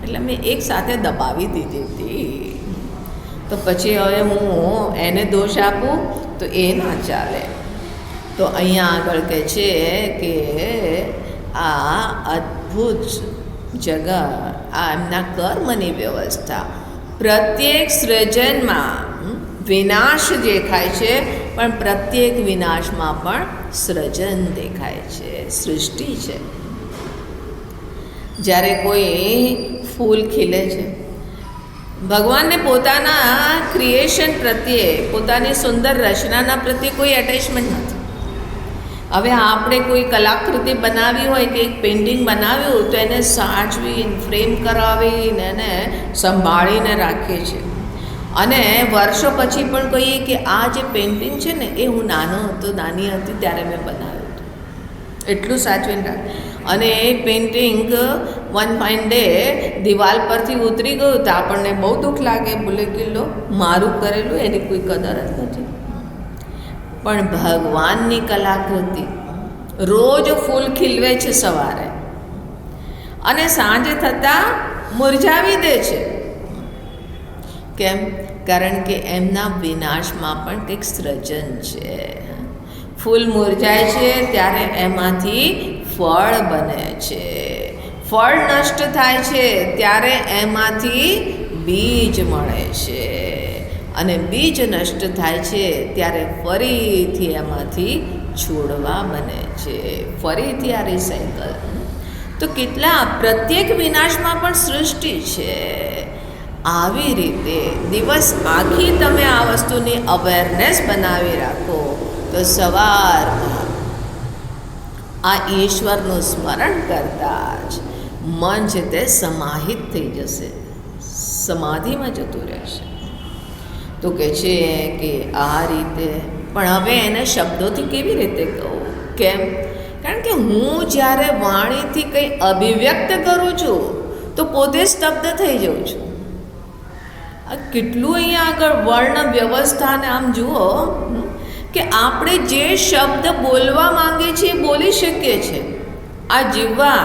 એટલે મેં એક સાથે દબાવી દીધી હતી. તો પછી હવે હું એને દોષ આપું તો એ ના ચાલે. તો અહીંયા આગળ કહે છે કે આ અદ્ભુત જગત, આ એમના કર્મની વ્યવસ્થા, પ્રત્યેક સૃજનમાં વિનાશ દેખાય છે, પણ પ્રત્યેક વિનાશમાં પણ સૃજન દેખાય છે, સૃષ્ટિ છે. જ્યારે કોઈ ફૂલ ખીલે છે. ભગવાનને પોતાના ક્રિએશન પ્રત્યે, પોતાની સુંદર રચનાના પ્રત્યે કોઈ એટેચમેન્ટ નથી. હવે આપણે કોઈ કલાકૃતિ બનાવી હોય કે એક પેઇન્ટિંગ બનાવ્યું તો એને સાચવીને ફ્રેમ કરાવીને એને સંભાળીને રાખીએ છીએ. અને વર્ષો પછી પણ કહીએ કે આ જે પેઇન્ટિંગ છે ને એ હું નાની હતી ત્યારે મેં બનાવ્યું હતું, એટલું સાચવીને રાખ. અને એ પેઇન્ટિંગ વન ફાઇન ડે દિવાલ પરથી ઉતરી ગયું તો આપણને બહુ દુઃખ લાગે, બોલે કે લો મારું કરેલું એની કોઈ કદર જ નથી. પણ ભગવાનની કલાકૃતિ રોજ ફૂલ ખીલવે છે સવારે અને સાંજે થતાં મુરઝાવી દે છે. કેમ? કારણ કે એમના વિનાશમાં પણ કંઈક સર્જન છે. ફૂલ મુરઝાય છે ત્યારે એમાંથી ફળ બને છે. ફળ નષ્ટ થાય છે ત્યારે એમાંથી બીજ મળે છે. અને બીજ નષ્ટ થાય છે ત્યારે ફરીથી એમાંથી છોડવા બને છે. ફરીથી આ રિસાયકલ. તો કેટલા પ્રત્યેક વિનાશમાં પણ સૃષ્ટિ છે. આવી રીતે દિવસ આખી તમે આ વસ્તુની અવેરનેસ બનાવી રાખો તો સવારમાં આ ઈશ્વરનું સ્મરણ કરતાં જ મન છે તે સમાહિત થઈ જશે, સમાધિમાં જતું રહેશે. તો કહે છે કે આ રીતે, પણ હવે એને શબ્દોથી કેવી રીતે કહું? કેમ? કારણ કે હું જ્યારે વાણીથી કંઈ અભિવ્યક્ત કરું છું તો પોતે સ્તબ્ધ થઈ જાઉં છું. આ કેટલું અહીંયા આગળ વર્ણ વ્યવસ્થાને આમ જુઓ કે આપણે જે શબ્દ બોલવા માંગીએ છીએ બોલી શકીએ છીએ. આ જીવવા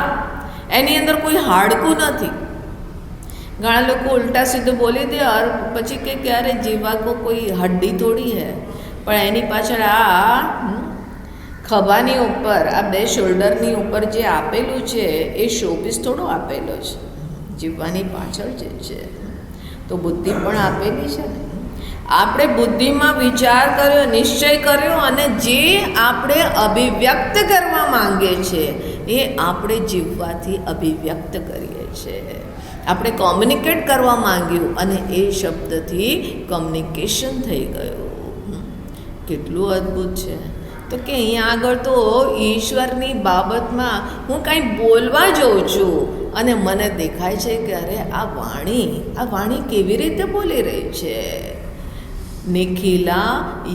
એની અંદર કોઈ હાડકું નથી. ઘણા લોકો ઉલ્ટા સીધું બોલી દે और પછી કે ક્યારે જીવા કો કોઈ હડ્ડી થોડી હે, પણ એની પાછળ આ ખભાની ઉપર, આ બે શોલ્ડરની ઉપર જે આપેલું છે એ શોપીસ થોડો આપેલો છે. જીવવાની પાછળ જે છે તો બુદ્ધિ પણ આપેલી છે ને. આપણે બુદ્ધિમાં વિચાર કર્યો, નિશ્ચય કર્યો અને જે આપણે અભિવ્યક્ત કરવા માંગીએ છીએ એ આપણે જીવવાથી અભિવ્યક્ત કરીએ છીએ. આપણે કોમ્યુનિકેટ કરવા માંગ્યું અને એ શબ્દથી કોમ્યુનિકેશન થઈ ગયું. કેટલું અદ્ભુત છે. તો કે અહીંયા આગળ તો ઈશ્વરની બાબતમાં હું કાંઈ બોલવા જાઉં છું અને મને દેખાય છે કે અરે આ વાણી કેવી રીતે બોલી રહી છે. નિખિલા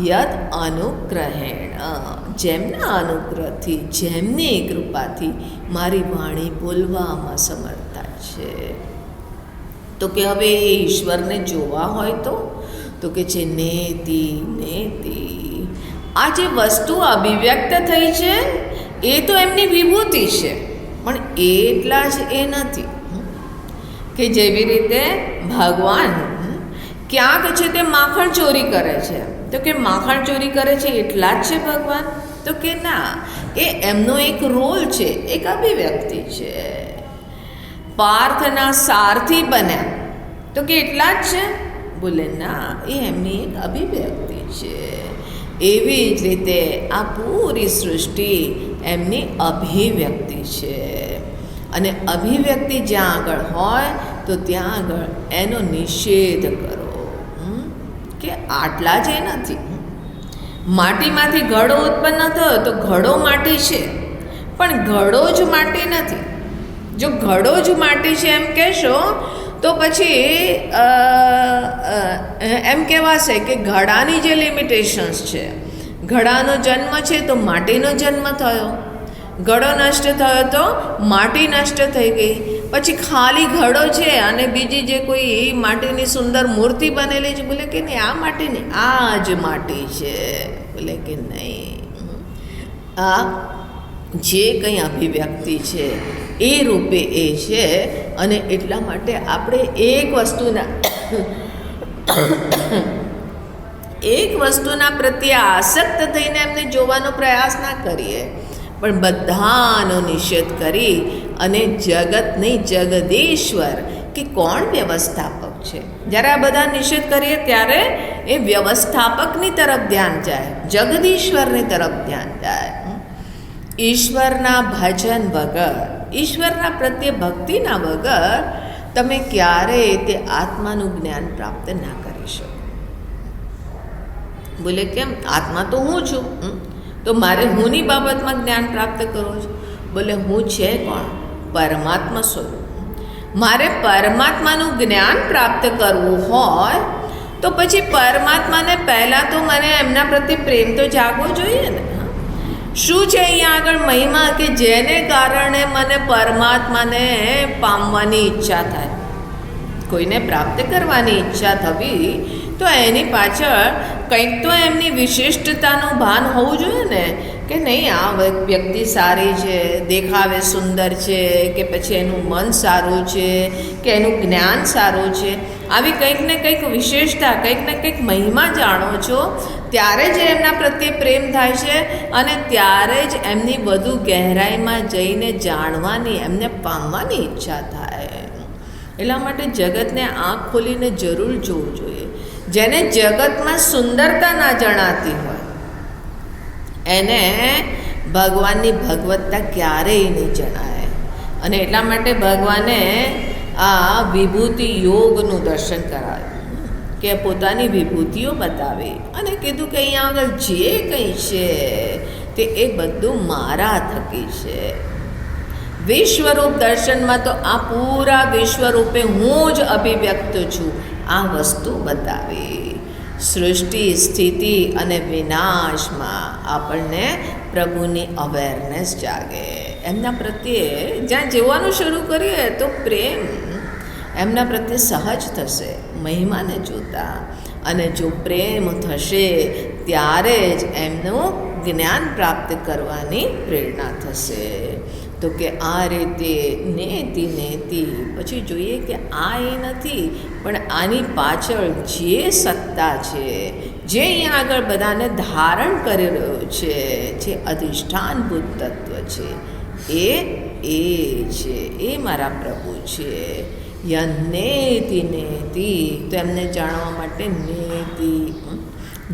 યદ અનુગ્રહેણ, જેમના અનુગ્રહથી, જેમની કૃપાથી મારી વાણી બોલવામાં સમર્થતા છે. તો કે હવે એ ઈશ્વરને જોવા હોય તો કે છે નેતિ નેતિ. આ જે વસ્તુ અભિવ્યક્ત થઈ છે એ તો એમની વિભૂતિ છે, પણ એટલા જ એ નથી કે જેવી રીતે ભગવાન ક્યાંક છે તે માખણ ચોરી કરે છે. તો કે માખણ ચોરી કરે છે એટલા જ છે ભગવાન? તો કે ના, એ એમનો એક રોલ છે, એક અભિવ્યક્તિ છે. પાર્થના સારથી બન્યા તો કે એટલા જ છે? બોલે ના, એ એમની એક અભિવ્યક્તિ છે. એવી જ રીતે આ પૂરી સૃષ્ટિ એમની અભિવ્યક્તિ છે. અને અભિવ્યક્તિ જ્યાં આગળ હોય તો ત્યાં આગળ એનો નિષેધ કરો કે આટલા જ એ નથી. માટીમાંથી ઘડો ઉત્પન્ન થયો તો ઘડો માટી છે, પણ ઘડો જ માટી નથી. જો ઘડો જ માટી છે એમ કહેશો તો પછી એમ કહેવાશે કે ઘડાની જે લિમિટેશન્સ છે, ઘડાનો જન્મ છે તો માટીનો જન્મ થયો, ઘડો નષ્ટ થયો તો માટી નષ્ટ થઈ ગઈ. પછી ખાલી ઘડો છે અને બીજી જે કોઈ માટીની સુંદર મૂર્તિ બનેલી છે, બોલે કે નહીં આ માટી નહીં, આ જ માટી છે. બોલે કે નહીં, આ જે કંઈ અભિવ્યક્તિ છે એ રૂપે એ છે. અને એટલા માટે આપણે એક વસ્તુના પ્રત્યે આસક્ત થઈને એમને જોવાનો પ્રયાસ ના કરીએ, પણ બધાનો નિષેધ કરી અને જગતની જગદીશ્વર કે કોણ વ્યવસ્થાપક છે. જ્યારે આ બધા નિષેધ કરીએ ત્યારે એ વ્યવસ્થાપકની તરફ ધ્યાન જાય, જગદીશ્વરની તરફ ધ્યાન જાય. ઈશ્વરના ભજન વગર, ઈશ્વરના પ્રત્યે ભક્તિના વગર તમે ક્યારેય તે આત્માનું જ્ઞાન પ્રાપ્ત ના કરી શકો. બોલે કેમ? આત્મા તો હું છું, તો મારે હુંની બાબતમાં જ્ઞાન પ્રાપ્ત કરવું છે. બોલે હું છે કોણ? પરમાત્મા સ્વરૂપ. મારે પરમાત્માનું જ્ઞાન પ્રાપ્ત કરવું હોય તો પછી પરમાત્માને પહેલાં તો મને એમના પ્રત્યે પ્રેમ તો જાગવો જોઈએ ને. શું છે અહીંયા આગળ મહિમા કે જેને કારણે મને પરમાત્માને પામવાની ઈચ્છા થાય, કોઈને પ્રાપ્ત કરવાની ઈચ્છા થવી, તો એની પાછળ કંઈક તો એમની વિશિષ્ટતાનું ભાન હોવું જોઈએ ને, કે નહીં આ વ્યક્તિ સારી છે, દેખાવે સુંદર છે, કે પછી એનું મન સારું છે, કે એનું જ્ઞાન સારું છે. આવી કંઈક ને કંઈક વિશેષતા, કંઈક ને કંઈક મહિમા જાણો છો, ત્યારે જ એમના પ્રત્યે પ્રેમ થાય છે અને ત્યારે જ એમની વધુ ગહેરાઈમાં જઈને જાણવાની, એમને પામવાની ઈચ્છા થાય. એટલા માટે જગતને આંખ ખોલીને જરૂર જોવું જોઈએ. જેને જગતમાં સુંદરતા ના જણાતી હોય એને ભગવાનની ભગવત્તા ક્યારેય નહીં જણાય. અને એટલા માટે ભગવાને આ વિભૂતિ યોગનું દર્શન કરાવ્યું, કે પોતાની વિભૂતિઓ બતાવી અને કીધું કે અહીંયા આગળ જે કંઈ છે તે એ બધું મારા થકી છે. વિશ્વરૂપ દર્શનમાં તો આ પૂરા વિશ્વરૂપે હું જ અભિવ્યક્ત છું, આ વસ્તુ બતાવી. સૃષ્ટિ, સ્થિતિ અને વિનાશમાં આપણને પ્રભુની અવેરનેસ જાગે. એમના પ્રત્યે જ્યાં જોવાનું શરૂ કરીએ તો પ્રેમ એમના પ્રત્યે સહજ થશે મહિમાને જોતા. અને જો પ્રેમ થશે ત્યારે જ એમનું જ્ઞાન પ્રાપ્ત કરવાની પ્રેરણા થશે. તો કે આ રીતે નેતિ નેતિ પછી જોઈએ કે આ એ નથી, પણ આની પાછળ જે સત્તા છે, જે અહીંયા આગળ બધાને ધારણ કરી રહ્યો છે, જે અધિષ્ઠાનભૂત તત્વ છે, એ છે, એ મારા પ્રભુ છે. યનેતિ નેતિ, તો એમને જાણવા માટે નેતિ.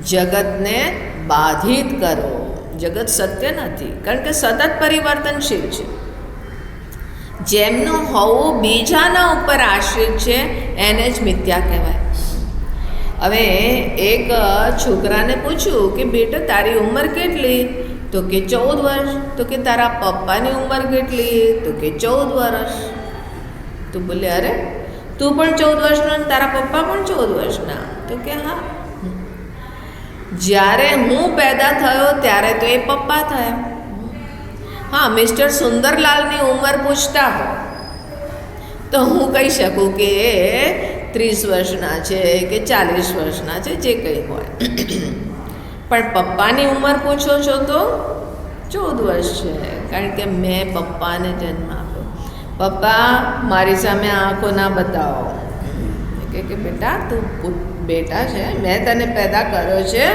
જગતને બાધિત કરો. જગત સત્ય નથી, કારણ કે સતત પરિવર્તનશીલ છે. જેમનું હોવું બીજાના ઉપર આશ્રિત છે એને જ મિથ્યા કહેવાય. હવે એક છોકરાને પૂછ્યું કે બેટા તારી ઉંમર કેટલી? તો કે 14 વર્ષ. તો કે તારા પપ્પાની ઉંમર કેટલી? તો કે 14 વર્ષ. તો બોલે અરે તું પણ 14 વર્ષનો ને તારા પપ્પા પણ 14 વર્ષના? તો કે હા, જ્યારે હું પેદા થયો ત્યારે તો એ પપ્પા થયા. હા, મિસ્ટર સુંદરલાલની ઉંમર પૂછતા હો તો હું કહી શકું કે એ 30 વર્ષના છે કે 40 વર્ષના છે, જે કંઈ હોય. પણ પપ્પાની ઉંમર પૂછો છો તો 14 વર્ષ છે, કારણ કે મેં પપ્પાને જન્મ આપ્યો. પપ્પા મારી સામે આંખો ના બતાવો. કે બેટા તું બેટા છે, મેં તને પેદા કર્યો છે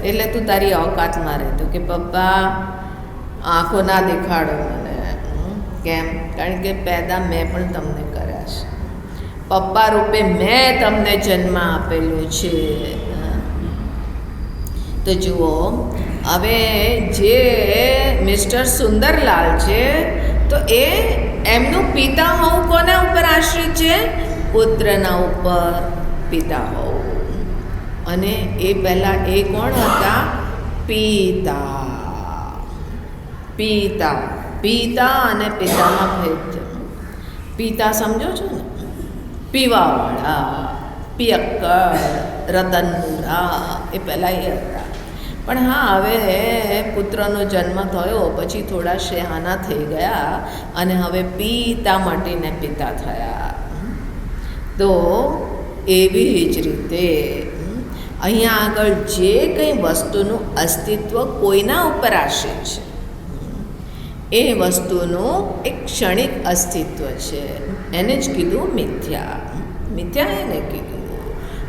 એટલે તું તારી ઓકાતમાં રહે. તો કે પપ્પા આંખો ના દેખાડો મને. કેમ? કારણ કે પેદા મેં પણ તમને કર્યા છે, પપ્પા રૂપે મેં તમને જન્મ આપેલો છે. તો જુઓ, હવે જે મિસ્ટર સુંદરલાલ છે તો એ એમનું પિતા હોવું કોના ઉપર આશ્રિત છે? પુત્રના ઉપર પિતા હોવું. અને એ પહેલાં એ કોણ હતા? પિતા. પિતા પિતા અને પિતામાં ભેદ છે. પિતા સમજો છો ને? પીવાવાળા, પિયક્કર, રતનપુરા, એ પહેલાં એ હતા. પણ હા, હવે પુત્રનો જન્મ થયો પછી થોડા શેહાના થઈ ગયા અને હવે પિતા મટીને પિતા થયા. તો એવી જ રીતે અહીંયા આગળ જે કંઈ વસ્તુનું અસ્તિત્વ કોઈના ઉપર આશ્રિત છે એ વસ્તુનું એક ક્ષણિક અસ્તિત્વ છે, એને જ કીધું મિથ્યા. મિથ્યા એને કીધું.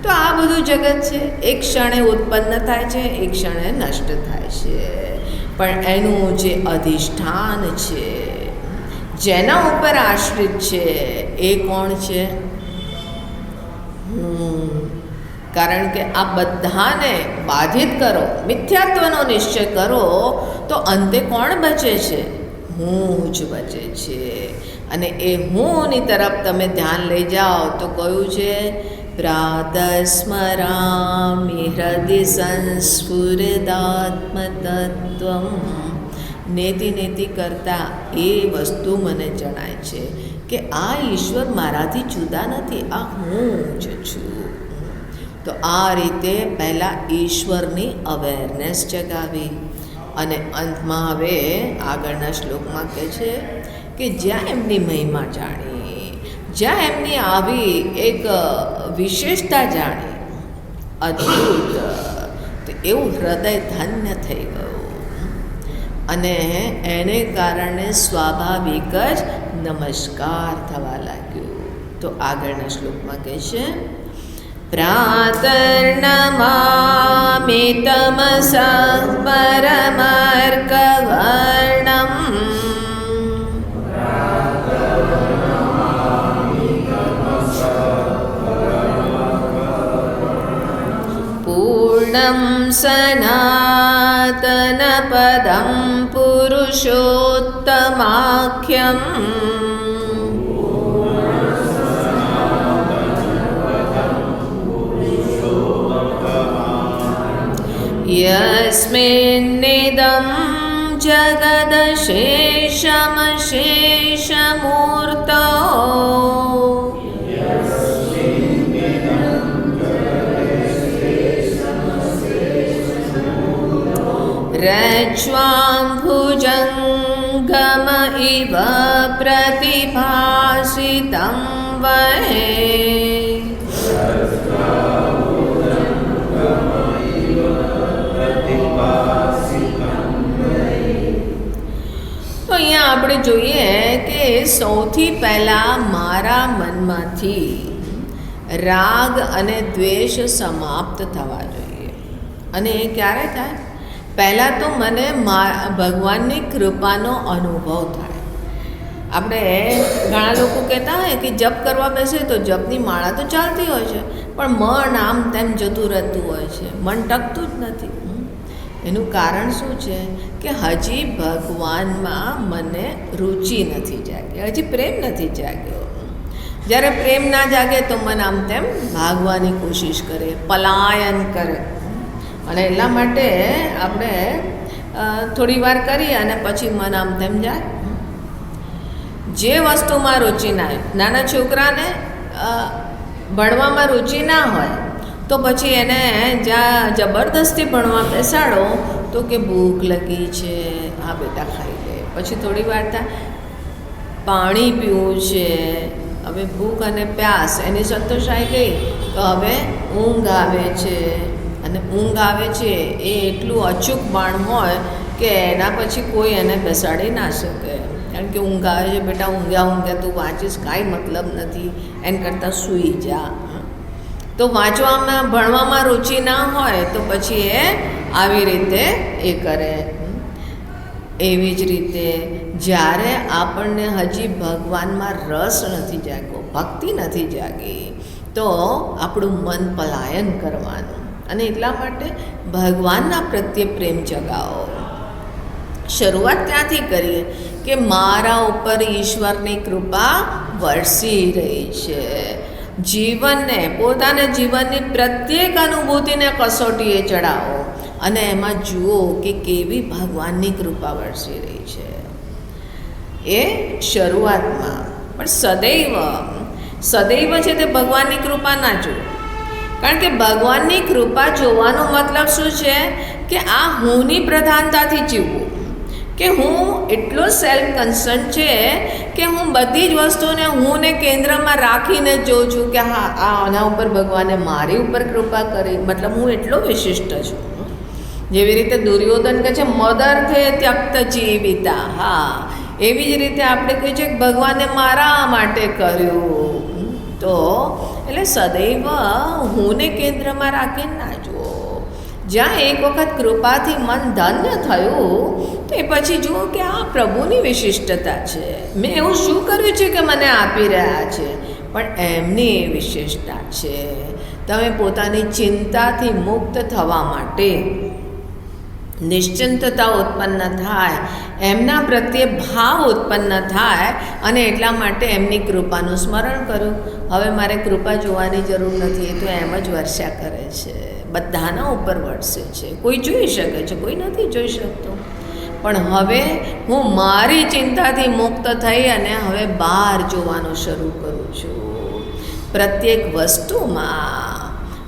તો આ બધું જગત છે, એક ક્ષણે ઉત્પન્ન થાય છે, એક ક્ષણે નષ્ટ થાય છે. પણ એનું જે અધિષ્ઠાન છે, જેના ઉપર આશ્રિત છે, એ કોણ છે? કારણ કે આ બધાને બાધિત કરો, મિથ્યાત્વનો નિશ્ચય કરો તો અંતે કોણ બચે છે? હું જ બચે છે. અને એ હુંની તરફ તમે ધ્યાન લઈ જાઓ તો કયું છે? પ્રાતસ્મરામિ હૃદય સંસ્ફુરદાત્મતત્વમ. નેતિ નેતિ કરતાં એ વસ્તુ મને જણાય છે કે આ ઈશ્વર મારાથી જુદા નથી, આ હું જ છું. તો આ રીતે પહેલાં ઈશ્વરની અવેરનેસ જગાવી અને અંતમાં હવે આગળના શ્લોકમાં કહે છે કે જ્યાં એમની મહિમા જાણી, જ્યાં એમની આવી એક વિશેષતા જાણી, અદ્ભુત, તો એવું હૃદય ધન્ય થઈ ગયું અને એને કારણે સ્વાભાવિક જ નમસ્કાર થવા લાગ્યો. તો આગળના શ્લોકમાં કહે છે પ્રાતર્નમામિ તમસઃ પરમાર્કવર્ણમ પૂર્ણં સનાતનપદં પુરુષોત્તમાખ્યમ યસ્મિન્નિદં જગદશેષમશેષમૂર્તો રજ્વાંભુજંગમ ઇવ પ્રતિભાસિतं વહે. તો અહીંયા આપણે જોઈએ કે સૌથી પહેલાં મારા મનમાંથી રાગ અને દ્વેષ સમાપ્ત થવા જોઈએ. અને એ ક્યારે થાય? પહેલાં તો મને ભગવાનની કૃપાનો અનુભવ થાય. આપણે ઘણા લોકો કહેતા હોય કે જપ કરવા બેસે તો જપની માળા તો ચાલતી હોય છે, પણ મન આમ તેમ જતું રહેતું હોય છે, મન ટકતું જ નથી. એનું કારણ શું છે કે હજી ભગવાનમાં મને રુચિ નથી જાગી, હજી પ્રેમ નથી જાગ્યો. જ્યારે પ્રેમ ના જાગે તો મન આમ તેમ ભાગવાની કોશિશ કરે, પલાયન કરે. અને એટલા માટે આપણે થોડી વાર કરીએ અને પછી મન આમ તેમ જાય. જે વસ્તુમાં રુચિ ના હોય, નાના છોકરાને ભણવામાં રુચિ ના હોય તો પછી એને જ્યાં જબરદસ્તી ભણવા બેસાડો તો કે ભૂખ લગી છે, હા બેટા ખાઈ લે. પછી થોડી વાર થાય પાણી પીવું છે, હવે ભૂખ અને પ્યાસ એની સંતોષાઈ ગઈ તો હવે ઊંઘ આવે છે. અને ઊંઘ આવે છે એ એટલું અચૂક બાણ હોય કે એના પછી કોઈ એને બેસાડી ના શકે. કારણ કે ઊંઘ આવે છે, બેટા ઊંઘ્યા તું વાંચીશ, કાંઈ મતલબ નથી, એના કરતાં સૂઈ જા. તો વાંચવામાં ભણવામાં રુચિ ના હોય તો પછી એ આવી રીતે એ કરે. એવી જ રીતે જ્યારે આપણને હજી ભગવાનમાં રસ નથી જાગ્યો, ભક્તિ નથી જાગી, તો આપણું મન પલાયન કરવાનું. અને એટલા માટે ભગવાનના પ્રત્યે પ્રેમ જગાવો. શરૂઆત ત્યાંથી કરીએ કે મારા ઉપર ઈશ્વરની કૃપા વરસી રહી છે. જીવનને, પોતાના જીવનની પ્રત્યેક અનુભૂતિને કસોટીએ ચડાવો અને એમાં જુઓ કે કેવી ભગવાનની કૃપા વરસી રહી છે. એ શરૂઆતમાં, પણ સદૈવ છે તે ભગવાનની કૃપા ના જુઓ. કારણ કે ભગવાનની કૃપા જોવાનો મતલબ શું છે કે આ હુંની પ્રધાનતાથી જીવવું, કે હું એટલો સેલ્ફ કન્સર્ન છે કે હું બધી જ વસ્તુને હુંને કેન્દ્રમાં રાખીને જોઉં છું કે હા આના ઉપર ભગવાને મારી ઉપર કૃપા કરી, મતલબ હું એટલો વિશિષ્ટ છું. જેવી રીતે દુર્યોધન કહે છે મદર્થે ત્યક્ત જીવિતા, હા એવી જ રીતે આપણે કહીએ છીએ કે ભગવાને મારા માટે કર્યું. તો એટલે સદૈવ હુંને કેન્દ્રમાં રાખીને ના જુઓ. જ્યાં એક વખત કૃપાથી મન ધન્ય થયું તો એ પછી જુઓ કે આ પ્રભુની વિશિષ્ટતા છે. મેં એવું શું કર્યું છે કે મને આપી રહ્યા છે, પણ એમની એ વિશેષતા છે. તમે પોતાની ચિંતાથી મુક્ત થવા માટે, નિશ્ચિંતતા ઉત્પન્ન થાય એમના પ્રત્યે ભાવ ઉત્પન્ન થાય અને એટલા માટે એમની કૃપાનું સ્મરણ કર્યું. હવે મારે કૃપા જોવાની જરૂર નથી, એ તો એમ જ વર્ષા કરે છે, બધાના ઉપર વરસે છે. કોઈ જોઈ શકે છે, કોઈ નથી જોઈ શકતો. પણ હવે હું મારી ચિંતાથી મુક્ત થઈ અને હવે બહાર જોવાનું શરૂ કરું છું. પ્રત્યેક વસ્તુમાં,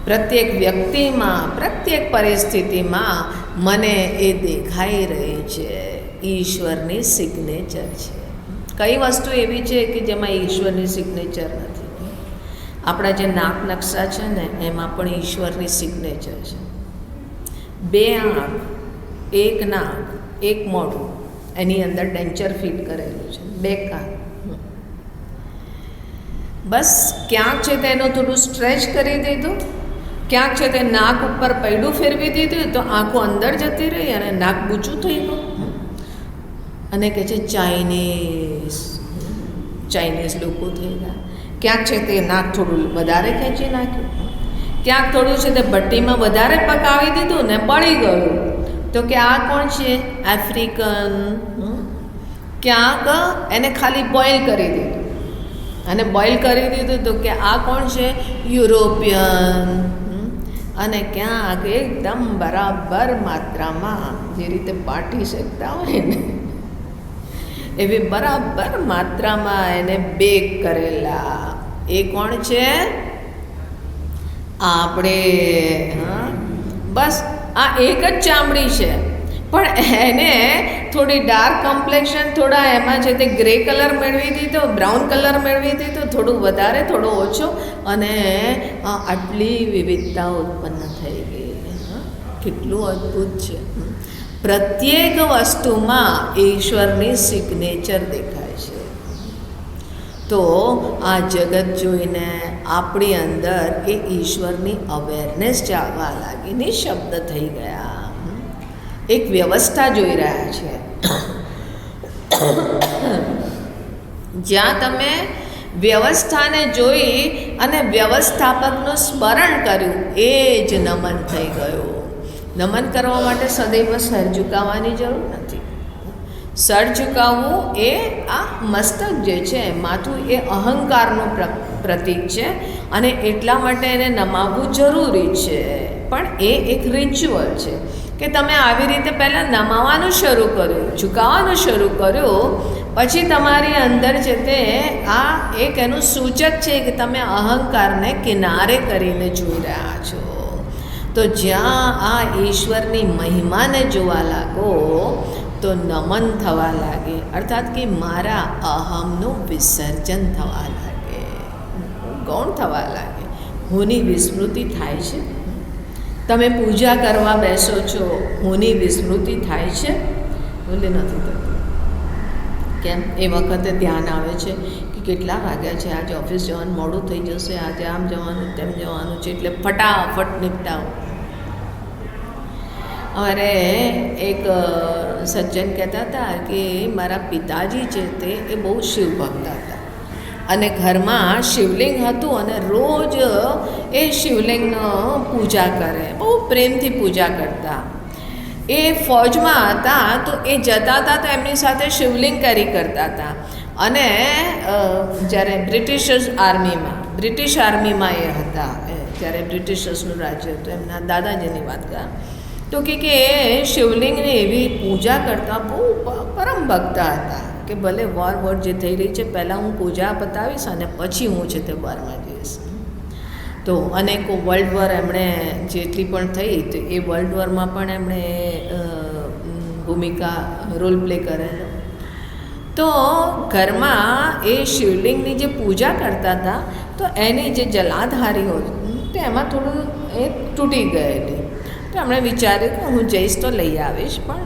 પ્રત્યેક વ્યક્તિમાં, પ્રત્યેક પરિસ્થિતિમાં મને એ દેખાઈ રહી છે. ઈશ્વરની સિગ્નેચર છે. કઈ વસ્તુ એવી છે કે જેમાં ઈશ્વરની સિગ્નેચર નથી? આપણા જે નાક નકશા છે ને એમાં પણ ઈશ્વરની સિગ્નેચર છે. 2 આંખ, 1 નાક, 1 મોઢું, એની અંદર ડેન્ચર ફિટ કરેલું છે. 2 કાન. બસ ક્યાંક છે તેનું થોડું સ્ટ્રેચ કરી દીધું, ક્યાંક છે તે નાક ઉપર પૈડું ફેરવી દીધું તો આંખો અંદર જતી રહી અને નાક બૂચું થઈ ગયું. અને કહે છે ચાઇનીઝ લોકો થઈ ગયા. ક્યાંક છે તે નાક થોડું વધારે ખેંચી નાખ્યું, ક્યાંક થોડું છે તે ભઠ્ઠીમાં વધારે પકાવી દીધું ને બળી ગયું. તો કે આ કોણ છે? આફ્રિકન. ક્યાંક એને ખાલી બોઇલ કરી દીધું અને બોઇલ કરી દીધું તો કે આ કોણ છે? યુરોપિયન. અને ક્યાંક એકદમ બરાબર માત્રામાં, જે રીતે બાટી શકતા હોય ને એવી બરાબર માત્રામાં એને બેક કરેલા. એ કોણ છે? આપણે. બસ આ એક જ ચામડી છે, પણ એને થોડી ડાર્ક કોમ્પ્લેક્શન, થોડા એમાં છે તે ગ્રે કલર મેળવી દીધો, બ્રાઉન કલર મેળવી દીધો, થોડું વધારે થોડો ઓછો, અને આટલી વિવિધતા ઉત્પન્ન થઈ ગઈ. કેટલું અદ્ભુત છે! પ્રત્યેક વસ્તુમાં ઈશ્વરની સિગ્નેચર દેખાય છે. તો આ જગત જોઈને આપણી અંદર એ ઈશ્વરની અવેરનેસ જાગવા લાગી, નિશબ્દ થઈ ગયા. એક વ્યવસ્થા જોઈ રહ્યા છે. જ્યાં તમે વ્યવસ્થાને જોઈ અને વ્યવસ્થાપકનું સ્મરણ કર્યું, એ જ નમન થઈ ગયું. નમન કરવા માટે સદૈવ સર ઝુકાવવાની જરૂર નથી. સર ઝુકાવવું એ આ મસ્તક જે છે, માથું, એ અહંકારનું પ્રતીક છે અને એટલા માટે એને નમાવવું જરૂરી છે. પણ એ એક રિચ્યુઅલ છે કે તમે આવી રીતે પહેલાં નમાવાનું શરૂ કર્યું, ઝુકાવવાનું શરૂ કર્યું, પછી તમારી અંદર છે તે આ એક એનું સૂચક છે કે તમે અહંકારને કિનારે કરીને જોઈ રહ્યા છો. તો જ્યાં આ ઈશ્વરની મહિમાને જોવા લાગો તો નમન થવા લાગે, અર્થાત કે મારા અહમનું વિસર્જન થવા લાગે, ગૌણ થવા લાગે. હુંની વિસ્મૃતિ થાય છે. તમે પૂજા કરવા બેસો છો, હુંની વિસ્મૃતિ થાય છે? બોલે નથી થતી. કેમ? એ વખતે ધ્યાન આવે છે કે કેટલા વાગ્યા છે, આજે ઓફિસ જવાનું મોડું થઈ જશે, આજે આમ જવાનું તેમ જવાનું છે, એટલે ફટાફટ નિપટાવો. અરે એક સજ્જન કહેતા હતા કે મારા પિતાજી છે તે એ બહુ શિવ ભક્ત હતા અને ઘરમાં શિવલિંગ હતું અને રોજ એ શિવલિંગનો પૂજા કરે, બહુ પ્રેમથી પૂજા કરતા. એ ફૌજમાં હતા તો એ જતા હતા તો એમની સાથે શિવલિંગ કેરી કરતા હતા. અને જ્યારે બ્રિટિશ આર્મીમાં એ હતા, જ્યારે બ્રિટિશર્સનું રાજ્ય હતું, એમના દાદાજીની વાત કરા તો કે શિવલિંગની એવી પૂજા કરતા, બહુ પરમ ભક્ત હતા કે ભલે વોર જે થઈ રહી છે, પહેલાં હું પૂજા પતાવીશ અને પછી હું છે તે વોરમાં જઈશ. તો અનેકો વર્લ્ડ વોર એમણે જેટલી પણ થઈ તો એ વર્લ્ડ વોરમાં પણ એમણે રોલ પ્લે કરેલો. તો ઘરમાં એ શિવલિંગની જે પૂજા કરતા હતા તો એની જે જલાધારી હોય તો એમાં થોડું એ તૂટી ગયેલી. તો એમણે વિચાર્યું કે હું જઈશ તો લઈ આવીશ, પણ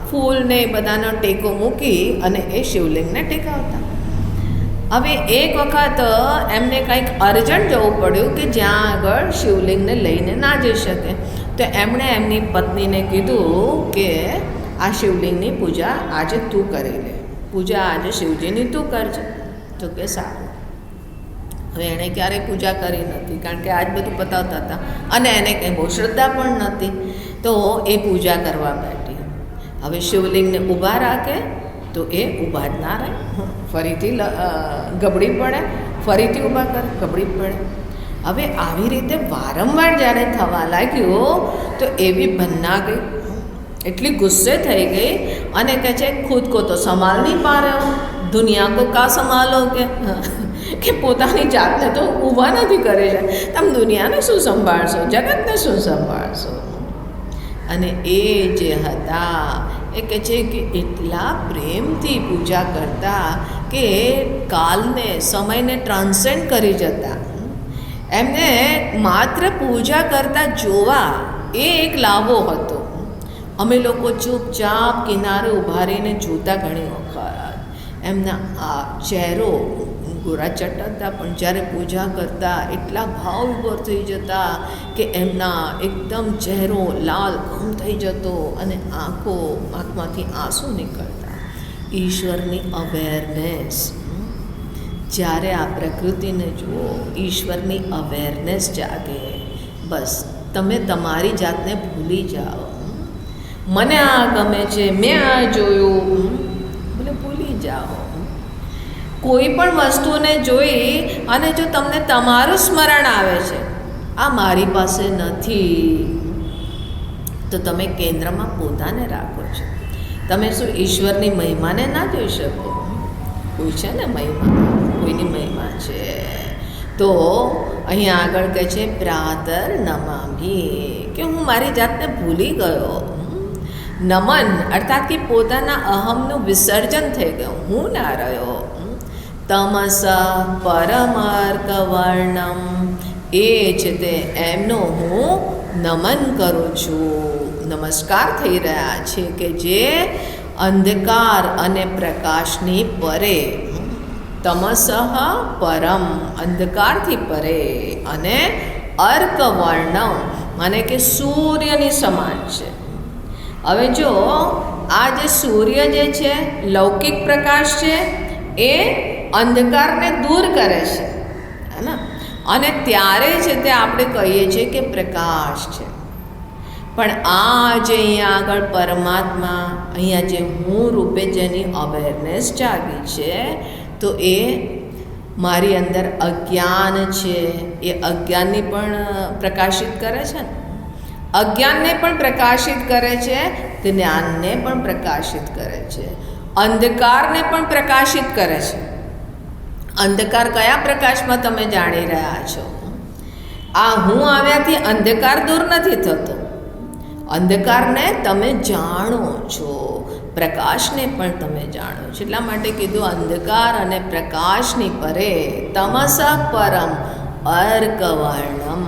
ફૂલને બધાનો ટેકો મૂકી અને એ શિવલિંગને ટેકાવતા. હવે એક વખત એમને કંઈક અર્જન્ટ જવું પડ્યું કે જ્યાં આગળ શિવલિંગને લઈને ના જઈ શકે. તો એમણે એમની પત્નીને કીધું કે આ શિવલિંગની પૂજા આજે તું કરી લે, પૂજા આજે શિવજીની તું કરજે. તો કે સારું. હવે એણે ક્યારેય પૂજા કરી નથી, કારણ કે આજ બધું પતાવતા હતા અને એને કંઈ બહુ શ્રદ્ધા પણ નથી. તો એ પૂજા કરવા બેઠી. હવે શિવલિંગને ઊભા રાખે તો એ ઊભા જ ના રહે, ફરીથી ગબડી પડે, ફરીથી ઊભા કરે, ગબડી પડે. હવે આવી રીતે વારંવાર જ્યારે થવા લાગ્યો તો એવી બન્ના ગઈ, એટલી ગુસ્સે થઈ ગઈ અને કહે છે ખુદ કો તો સંભાળ નહીં પા રહે હો, દુનિયા કો કા સંભાલો કે પોતાની જાતને તો ઊભા નથી કરે છે, તમે દુનિયાને શું સંભાળશો, જગતને શું સંભાળશો. અને એ જે હતા એ કહે છે કે એટલા પ્રેમથી પૂજા કરતા કે કાલને સમયને ટ્રાન્સેન્ડ કરી જતા. એમને માત્ર પૂજા કરતા જોવા એ એક લાવો હતો. અમે લોકો ચૂપચાપ કિનારે ઊભા રહીને જોતા ઘણી વખત. એમના આ ચહેરો ગોરા ચટકતા પણ જ્યારે પૂજા કરતા એટલા ભાવ ઉપર થઈ જતા કે એમના એકદમ ચહેરો લાલ ઘમ થઈ જતો અને આંખમાંથી આંસુ નીકળતા. ઈશ્વરની અવેરનેસ, જ્યારે આ પ્રકૃતિને જુઓ, ઈશ્વરની અવેરનેસ જાગે, બસ તમે તમારી જાતને ભૂલી જાઓ. મને આ ગમે છે, મેં આ જોયું, બોલે ભૂલી જાઓ. કોઈ પણ વસ્તુને જોઈ અને જો તમને તમારું સ્મરણ આવે છે, આ મારી પાસે નથી, તો તમે કેન્દ્રમાં પોતાને રાખો છો. તમે શું ઈશ્વરની મહિમાને ના જોઈ શકો? કોઈ છે ને મહિમા, કોઈની મહિમા છે. તો અહીંયા આગળ કહે છે પ્રાતર નમામિ, કે હું મારી જાતને ભૂલી ગયો. નમન અર્થાત કે પોતાના અહમનું વિસર્જન થઈ ગયું, હું ના રહ્યો. તમસ પરમાર્કવર્ણમ, એ છે તે એમનો હું નમન કરું છું, નમસ્કાર થઈ રહ્યા છે કે જે અંધકાર અને પ્રકાશની પરે. તમસઃ પરમ, અંધકારથી પરે, અને અર્કવર્ણમ મને કે સૂર્યની સમાન છે. હવે જો આ જે સૂર્ય જે છે લૌકિક પ્રકાશ છે, એ અંધકારને દૂર કરે છે, હે ને, અને ત્યારે છે તે આપણે કહીએ છીએ કે પ્રકાશ છે. પણ આ જે અહીંયા આગળ પરમાત્મા, અહીંયા જે હું રૂપે જેની અવેરનેસ જાગી છે, તો એ મારી અંદર અજ્ઞાન છે, એ અજ્ઞાનને પણ પ્રકાશિત કરે છે ને, અજ્ઞાનને પણ પ્રકાશિત કરે છે, જ્ઞાનને પણ પ્રકાશિત કરે છે, અંધકારને પણ પ્રકાશિત કરે છે. અંધકાર કયા પ્રકાશમાં તમે જાણી રહ્યા છો? આ હું આવ્યાથી અંધકાર દૂર નથી થતો. અંધકારને તમે જાણો છો, પ્રકાશને પણ તમે જાણો છો. એટલા માટે કીધું અંધકાર અને પ્રકાશની પરે તમસ પરમ અર્કવર્ણમ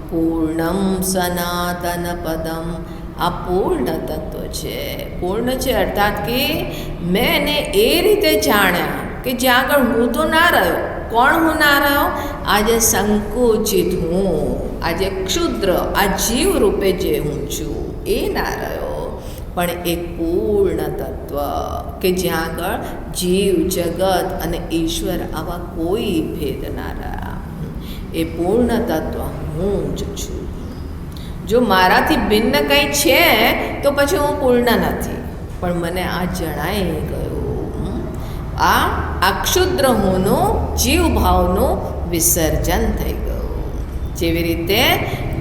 પૂર્ણમ સનાતન પદમ. આ પૂર્ણ તત્વ છે, પૂર્ણ છે અર્થાત કે મેં એને એ રીતે જાણ્યા કે જ્યાં આગળ હું તો ના રહ્યો. કોણ હું ના રહ્યો? આજે સંકુચિત હું, આજે ક્ષુદ્ર, આ જીવ રૂપે જે હું છું એ ના રહ્યો, પણ એક પૂર્ણ તત્વ કે જ્યાં આગળ જીવ, જગત અને ઈશ્વર આવા કોઈ ભેદ ના રહ્યા. એ પૂર્ણ તત્વ હું જ છું. જો મારાથી ભિન્ન કંઈ છે તો પછી હું પૂર્ણ નથી. પણ મને આ જણાઈ ગયું, આ અક્ષુદ્ર હોનું જીવભાવનું વિસર્જન થઈ ગયું. જેવી રીતે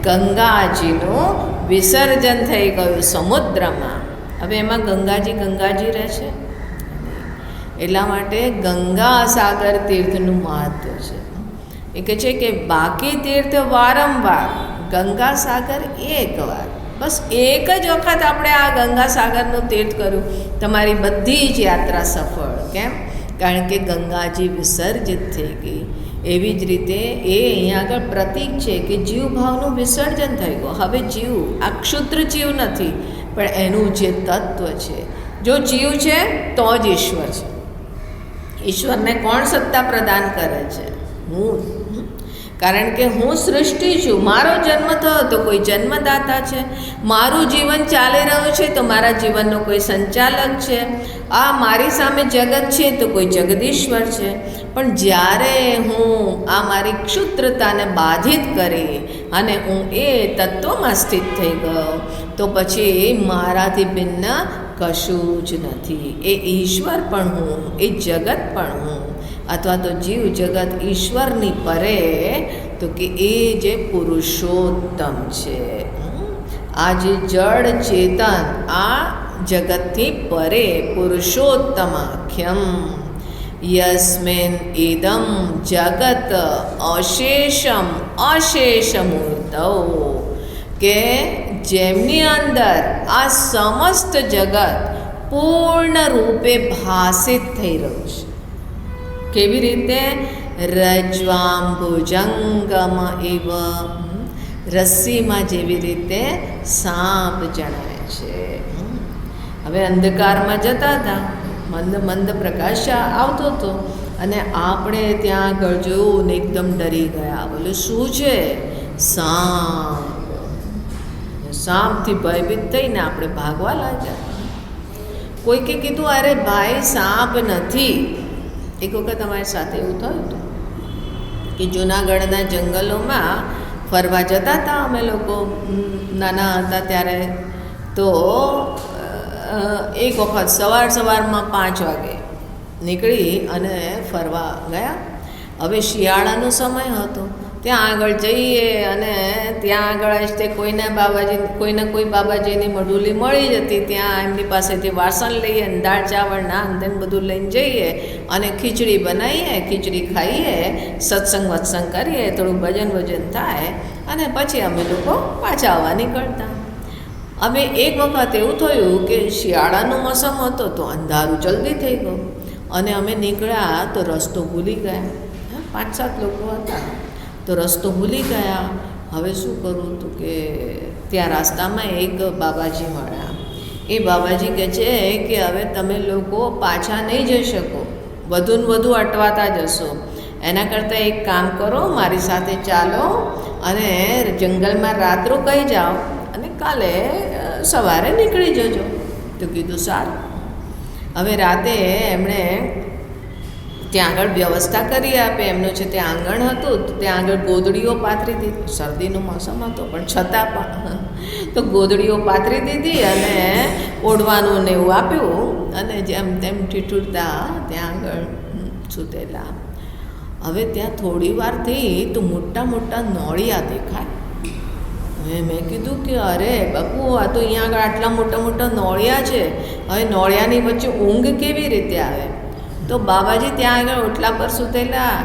ગંગાજીનું વિસર્જન થઈ ગયું સમુદ્રમાં. હવે એમાં ગંગાજી રહે છે, એટલા માટે ગંગા સાગર તીર્થનું મહત્વ છે. એ કહે છે કે બાકી તીર્થ વારંવાર, ગંગા સાગર એકવાર, બસ એક જ વખત આપણે આ ગંગા સાગરનું તીર્થ કર્યું, તમારી બધી જ યાત્રા સફળ. કેમ? કારણ કે ગંગાજી વિસર્જિત થઈ ગઈ. એવી જ રીતે એ અહીંયા આગળ પ્રતીક છે કે જીવભાવનું વિસર્જન થઈ ગયું. હવે જીવ આ ક્ષુદ્ર જીવ નથી, પણ એનું જે તત્વ છે, જો જીવ છે તો જ ઈશ્વર છે. ઈશ્વરને કોણ સત્તા પ્રદાન કરે છે? હું. કારણ કે હું સૃષ્ટિ છું. મારો જન્મ થયો તો કોઈ જન્મદાતા છે, મારું જીવન ચાલી રહ્યું છે તો મારા જીવનનો કોઈ સંચાલક છે, આ મારી સામે જગત છે તો કોઈ જગદીશ્વર છે. પણ જ્યારે હું આ મારી ક્ષુદ્રતાને બાધિત કરી અને હું એ તત્વમાં સ્થિત થઈ ગયો, તો પછી મારાથી ભિન્ન કશું જ નથી. એ ઈશ્વર પણ હું, એ જગત પણ હું, અથવા તો જીવ જગત ઈશ્વરની પરે, તો કે એ જે પુરુષોત્તમ છે. આ જે જડ ચેતન આ જગતથી પરે પુરુષોત્તમાખ્યમ યસ્મિન ઇદમ જગત અશેષમ અશેષમૂર્તૌ, કે જેમની અંદર આ સમસ્ત જગત પૂર્ણ રૂપે ભાસિત થઈ રહ્યું છે. કેવી રીતે? રજ્વાંબુજંગમ એવ, રસ્સીમાં જેવી રીતે સાપ જણાય છે. હવે અંધકારમાં જતા હતા, મંદ મંદ પ્રકાશ આવતો હતો અને આપણે ત્યાં આગળ જોયું ને એકદમ ડરી ગયા. બોલે શું છે? સાપ. સાપથી ભયભીત થઈને આપણે ભાગવા લાગ્યા. કોઈકે કીધું અરે ભાઈ સાપ નથી. એક વખત અમારી સાથે એવું થયું હતું કે જૂનાગઢના જંગલોમાં ફરવા જતા હતા અમે લોકો, નાના હતા ત્યારે. તો એક વખત સવારમાં 5 વાગે નીકળી અને ફરવા ગયા. હવે શિયાળાનો સમય હતો. ત્યાં આગળ જઈએ અને ત્યાં આગળ જ તે કોઈને કોઈ બાબાજીની મઢુલી મળી જતી. ત્યાં એમની પાસેથી વાસણ લઈએ અને દાળ ચાવળ નાન તેમ બધું લઈને જઈએ અને ખીચડી બનાવીએ, ખીચડી ખાઈએ, સત્સંગ કરીએ, થોડું ભજન થાય અને પછી અમે લોકો પાછા આવવા નીકળતા. હવે એક વખત એવું થયું કે શિયાળાનો મોસમ હતો તો અંધારું જલ્દી થઈ ગયું અને અમે નીકળ્યા તો રસ્તો ભૂલી ગયા. 5-7 લોકો હતા તો રસ્તો ભૂલી ગયા. હવે શું કરવું? તો કે ત્યાં રસ્તામાં એક બાબાજી મળ્યા. એ બાબાજી કહે છે કે હવે તમે લોકો પાછા નહીં જઈ શકો, વધુ ને વધુ અટવાતા જશો. એના કરતાં એક કામ કરો, મારી સાથે ચાલો અને જંગલમાં રાત રોકાઈ જાઓ અને કાલે સવારે નીકળી જજો. તો કીધું સારું. હવે રાતે એમણે ત્યાં આગળ વ્યવસ્થા કરી આપે. એમનું છે તે આંગણ હતું, ત્યાં આગળ ગોદડીઓ પાથરી દીધી. શરદીનો મોસમ હતો પણ છતાં પણ તો ગોદડીઓ પાથરી દીધી અને ઓઢવાનું ને એવું આપ્યું અને જેમ તેમ ઠીઠુરતા ત્યાં આગળ સૂતેલા. હવે ત્યાં થોડી વાર થઈ તો મોટા મોટા નોળિયા દેખાય. મેં કીધું કે અરે બાપુ, આ તો અહીંયા આગળ આટલા મોટા મોટા નોળિયા છે, હવે નોળિયાની વચ્ચે ઊંઘ કેવી રીતે આવે? તો બાબાજી ત્યાં આગળ ઓટલા પર સૂતેલા.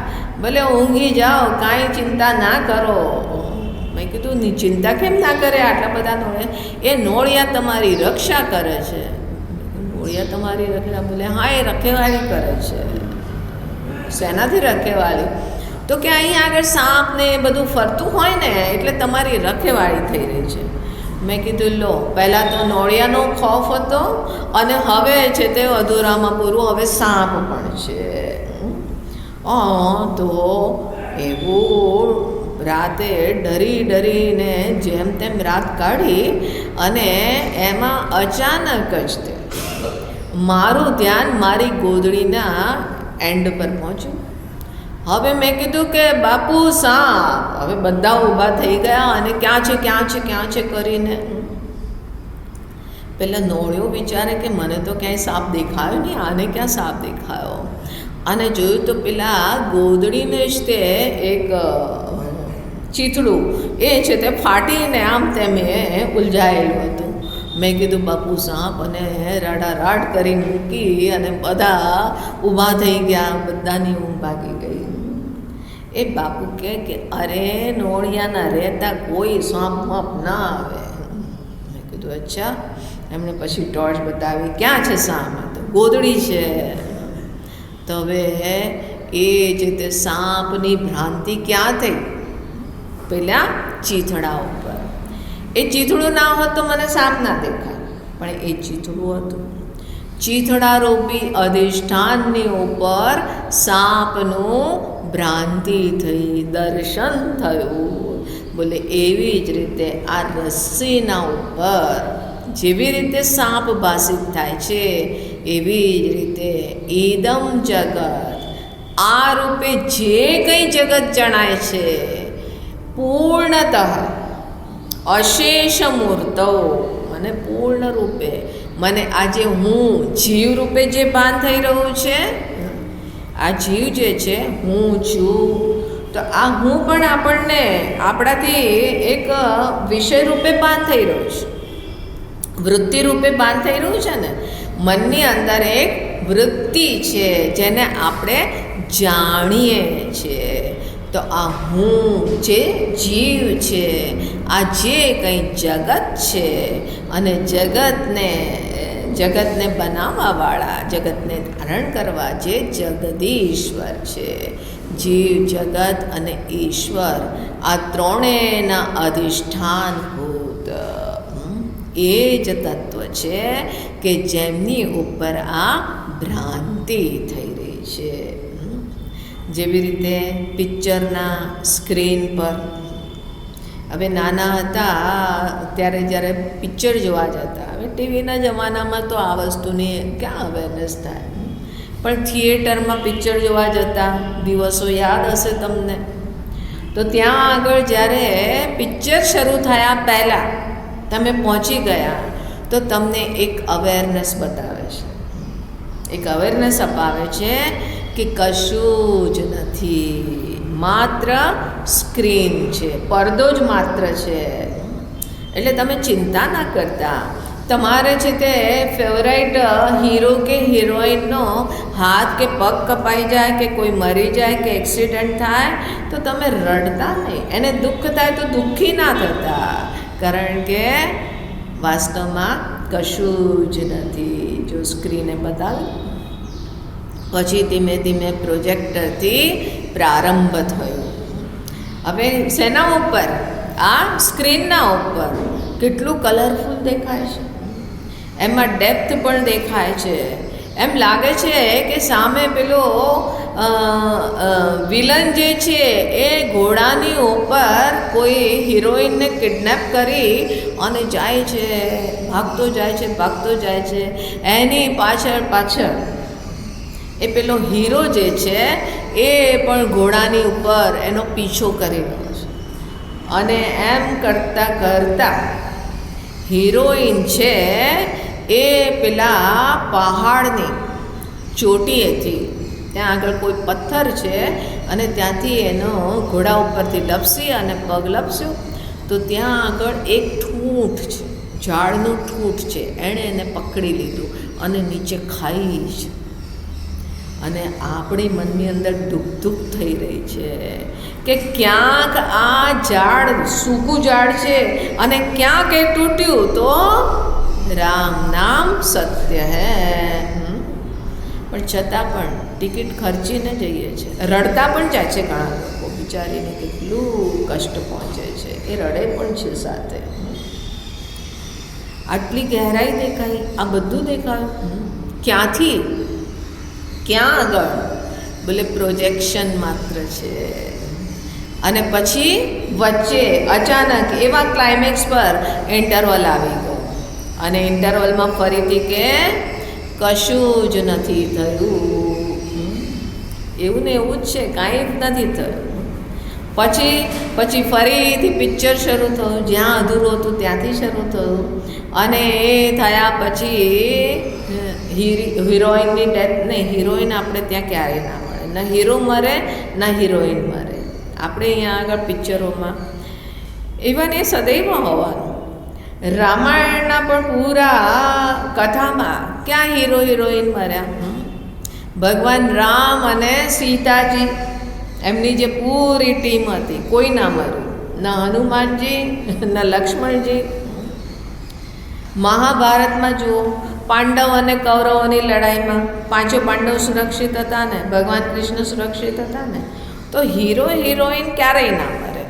ભલે ઊંઘી જાઓ, કાંઈ ચિંતા ના કરો. મેં કીધું ચિંતા કેમ ના કરે? આટલા બધા નોળિયા, એ નોળિયા તમારી રક્ષા કરે છે. નોળિયા તમારી રક્ષા? બોલે હા, એ રખેવાળી કરે છે. શેનાથી રખેવાળી? તો કે અહીંયા આગળ સાપ ને એ બધું ફરતું હોય ને એટલે તમારી રખેવાળી થઈ રહી છે. મેં કીધું લો, પહેલાં તો નોળિયાનો ખોફ હતો અને હવે છે તે અધૂરામાં પૂરું, હવે સાપ પણ છે. તો એવું રાતે ડરીને જેમ તેમ રાત કાઢી અને એમાં અચાનક જ તે મારું ધ્યાન મારી ગોદડીના એન્ડ પર પહોંચ્યું. હવે મેં કીધું કે બાપુ સાપ. હવે બધા ઊભા થઈ ગયા અને ક્યાં છે કરીને. પહેલાં નોળિયો વિચારે કે મને તો ક્યાંય સાપ દેખાયો નહીં, આને ક્યાં સાપ દેખાયો? અને જોયું તો પેલા ગોદડીને જ તે એક ચીથડું એ છે તે ફાટીને આમ તેમ ઉલઝાયેલું હતું. મેં કીધું બાપુ સાપ, અને રાડારાડ કરી મૂકી અને બધા ઊભા થઈ ગયા. બધાની ઊંઘ ભાગી ગઈ. એ બાપુ કે અરે નોળિયાના રહેતા કોઈ સાપ માપ ના આવે. મેં કીધું અચ્છા. એમણે પછી ટોર્ચ બતાવી. ક્યાં છે સાપ? તો ગોદડી છે. તો હવે એ જે તે સાપની ભ્રાંતિ ક્યાં થઈ? પેલા ચીથડા ઉપર. એ ચીથડું ના હોત તો મને સાપ ના દેખાય, પણ એ ચીથડું હતું. ચીથડા રૂપી અધિષ્ઠાનની ઉપર સાપનું ભ્રાંતિ થઈ, દર્શન થયું. બોલે એવી જ રીતે આ રસ્સીના ઉપર જેવી રીતે સાપ ભાસિત થાય છે, એવી જ રીતે ઇદમ જગત, આ રૂપે જે કંઈ જગત જણાય છે, પૂર્ણતઃ અશેષ મૂર્તૌ, મને પૂર્ણ રૂપે મને આજે હું જીવ રૂપે જે ભાન થઈ રહ્યું છે, આ જીવ જે છે હું છું, તો આ હું પણ આપણને આપણાથી એક વિષય રૂપે ભાન થઈ રહ્યું છે, વૃત્તિ રૂપે ભાન થઈ રહ્યું છે ને. મનની અંદર એક વૃત્તિ છે જેને આપણે જાણીએ છીએ. તો આ હું જે જીવ છે, આ જે કંઈ જગત છે અને જગતને બનાવવાવાળા, જગતને ધારણ કરવા જે જગદીશ્વર છે, જીવ, જગત અને ઈશ્વર, આ ત્રણેયના અધિષ્ઠાનભૂત એ જ તત્વ છે કે જેમની ઉપર આ ભ્રાંતિ થઈ રહી છે. જેવી રીતે પિક્ચરના સ્ક્રીન પર, હવે નાના હતા ત્યારે જ્યારે પિક્ચર જોવા જતા, હવે ટીવીના જમાનામાં તો આ વસ્તુની ક્યાં અવેરનેસ થાય, પણ થિયેટરમાં પિક્ચર જોવા જતા દિવસો યાદ હશે તમને. તો ત્યાં આગળ જ્યારે પિક્ચર શરૂ થયા પહેલાં તમે પહોંચી ગયા તો તમને એક અવેરનેસ બતાવે છે, એક અવેરનેસ અપાવે છે કે કશું જ નથી, માત્ર સ્ક્રીન છે, પડદો જ માત્ર છે. એટલે તમે ચિંતા ના કરતા. તમારે છે તે ફેવરાઇટ હીરો કે હિરોઈનનો હાથ કે પગ કપાઈ જાય કે કોઈ મરી જાય કે એક્સિડન્ટ થાય તો તમે રડતા નહીં, એને દુઃખ થાય તો દુઃખી ના થતા, કારણ કે વાસ્તવમાં કશું જ નથી. જો સ્ક્રીને બતાવે પછી ધીમે ધીમે પ્રોજેક્ટરથી પ્રારંભ થયો. હવે શેના ઉપર? આ સ્ક્રીનના ઉપર કેટલું કલરફુલ દેખાય છે, એમાં ડેપ્થ પણ દેખાય છે. એમ લાગે છે કે સામે પેલો વિલન જે છે એ ઘોડાની ઉપર કોઈ હિરોઈનને કિડનેપ કરી અને જાય છે, ભાગતો જાય છે. એની પાછળ એ પેલો હીરો જે છે એ પણ ઘોડાની ઉપર એનો પીછો કરી રહ્યો છે. અને એમ કરતાં હિરોઈન છે એ પેલા પહાડની ચોટીએથી, ત્યાં આગળ કોઈ પથ્થર છે અને ત્યાંથી એનો ઘોડા ઉપરથી લપસી અને પગ લપસ્યો તો ત્યાં આગળ એક ઠૂંઠ છે, ઝાડનું ઠૂંઠ છે, એણે એને પકડી લીધું અને નીચે ખાઈ છે. અને આપણી મનની અંદર દુઃખ થઈ રહી છે કે ક્યાંક આ ઝાડ સૂકું ઝાડ છે અને ક્યાંક એ તૂટ્યું તો રામ નામ સત્ય હૈ. પણ છતાં પણ ટિકિટ ખર્ચીને જઈએ છે, રડતા પણ જાય છે ઘણા લોકો, બિચારીને કેટલું કષ્ટ પહોંચે છે, એ રડે પણ છે સાથે. આટલી ગહેરાઈ દેખાય, આ બધું દેખાયું ક્યાંથી? ક્યાં આગળ? બોલે પ્રોજેક્શન માત્ર છે. અને પછી વચ્ચે અચાનક એવા ક્લાઇમેક્સ પર ઇન્ટરવલ આવી ગયો અને ઇન્ટરવલમાં ફરીથી કે કશું જ નથી થયું. એવું ને એવું જ છે, કાંઈ જ નથી થયું. પછી ફરીથી પિક્ચર શરૂ થયું, જ્યાં અધૂરું હતું ત્યાંથી શરૂ થયું. અને એ થયા પછી હિરોઈનની ડેથ નહીં, હિરોઈન આપણે ત્યાં ક્યારેય ના મળે, ના હીરો મરે ના હિરોઈન મરે. આપણે અહીંયા આગળ પિક્ચરોમાં ઇવન એ સદૈવ હોવાનું. રામાયણના પણ પૂરા કથામાં ક્યાં હીરો હિરોઈન મર્યા? ભગવાન રામ અને સીતાજી, એમની જે પૂરી ટીમ હતી, કોઈ ના મર્યું, ના હનુમાનજી ના લક્ષ્મણજી. મહાભારતમાં જુઓ, પાંડવ અને કૌરવોની લડાઈમાં પાંચો પાંડવ સુરક્ષિત હતા ને, ભગવાન કૃષ્ણ સુરક્ષિત હતા ને, તો હીરો હિરોઈન ક્યારેય ના મરે.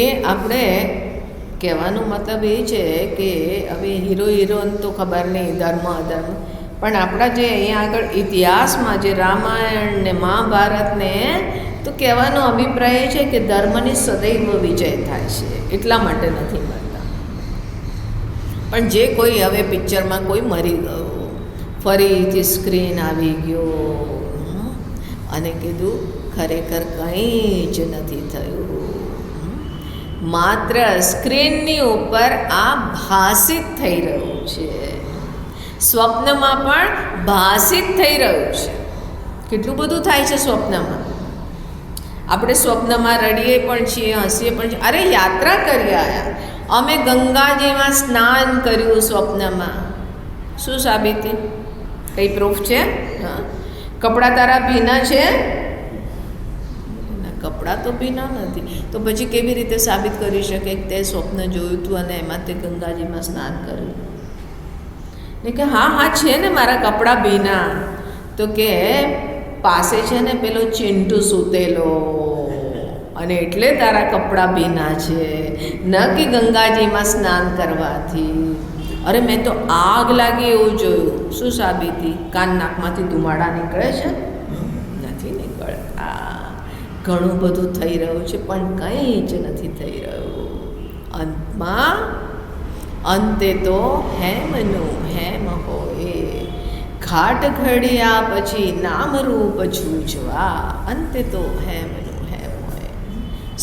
એ આપણે કહેવાનો મતલબ એ છે કે હવે હીરો હિરોઈન તો ખબર નહીં, ધર્મ અધર્મ, પણ આપણા જે અહીંયા આગળ ઇતિહાસમાં જે રામાયણ ને મહાભારતને, તો કહેવાનો અભિપ્રાય છે કે ધર્મની સદૈવ વિજય થાય છે, એટલા માટે નથી મરતા. પણ જે કોઈ હવે પિક્ચરમાં કોઈ મરી ગયો, ફરીથી સ્ક્રીન આવી ગયો અને કીધું ખરેખર કંઈ જ નથી થયું, માત્ર સ્ક્રીનની ઉપર આ ભાષિત થઈ રહ્યું છે. સ્વપ્નમાં પણ ભાસિત થઈ રહ્યું છે. કેટલું બધું થાય છે સ્વપ્નમાં. આપણે સ્વપ્નમાં રડીએ પણ છીએ, હસીએ પણ છીએ. અરે યાત્રા કરી આવ્યા, અમે ગંગાજીમાં સ્નાન કર્યું સ્વપ્નમાં. શું સાબિતી? કઈ પ્રૂફ છે? હા, કપડાં તારા ભીના છે? કપડાં તો ભીના નથી. તો પછી કેવી રીતે સાબિત કરી શકે કે તે સ્વપ્ન જોયું હતું અને એમાં તે ગંગાજીમાં સ્નાન કર્યું? ને કે હા હા છે ને મારા કપડાં ભીના. તો કે પાસે છે ને પેલો ચિંટુ સૂતેલો અને એટલે તારા કપડાં ભીના છે, ન કે ગંગાજીમાં સ્નાન કરવાથી. અરે મેં તો આગ લાગી એવું જોયું. શું સાબિતી? કાન નાકમાંથી ધુમાડા નીકળે છે? નથી નીકળતા. ઘણું બધું થઈ રહ્યું છે પણ કંઈ જ નથી થઈ રહ્યું. અંતે તો હેમનું હેમ હોય. ઘાટ ઘડ્યા પછી નામ રૂપ છૂજવા. અંતે તો હેમનું હેમ હોય.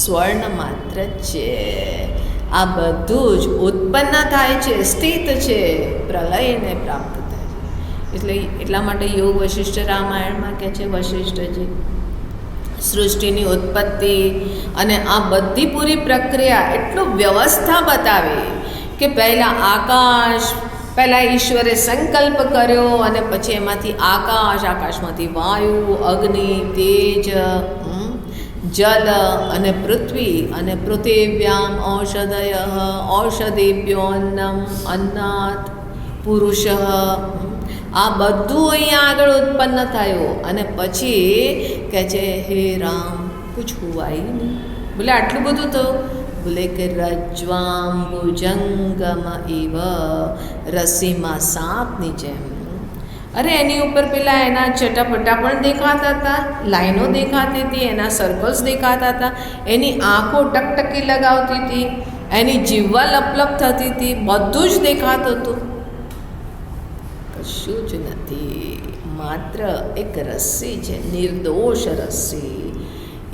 સ્વર્ણ માત્ર છે. આ બધું જ ઉત્પન્ન થાય છે, સ્થિત છે, પ્રલયને પ્રાપ્ત થાય છે. એટલા માટે યોગ વશિષ્ઠ રામાયણમાં કહે છે વશિષ્ઠજી, સૃષ્ટિની ઉત્પત્તિ અને આ બધી પૂરી પ્રક્રિયા એટલું વ્યવસ્થા બતાવી કે પહેલાં ઈશ્વરે સંકલ્પ કર્યો અને પછી એમાંથી આકાશમાંથી વાયુ, અગ્નિ, તેજ, જલ અને પૃથ્વી અને પૃથિવ્યામ ઔષધય ઔષધિભ્યો અન્નાત પુરુષ, આ બધું અહીંયા આગળ ઉત્પન્ન થયું. અને પછી કહે છે હે રામ કુછ હુઆ હી નહીં. બોલે આટલું બધું થયું? બોલે કે રજ્વામ ભુજંગમ ઇવ, રસીમાં સાપની જેમ. અરે એની ઉપર પેલા એના ચટાપટા પણ દેખાતા હતા, લાઈનો દેખાતી હતી, એના સર્કલ્સ દેખાતા હતા, એની આંખો ટકટકી લગાવતી હતી, એની જીવવા લપલપ થતી હતી, બધું જ દેખાતું હતું. કશું જ નથી, માત્ર એક રસ્સી છે, નિર્દોષ રસ્સી.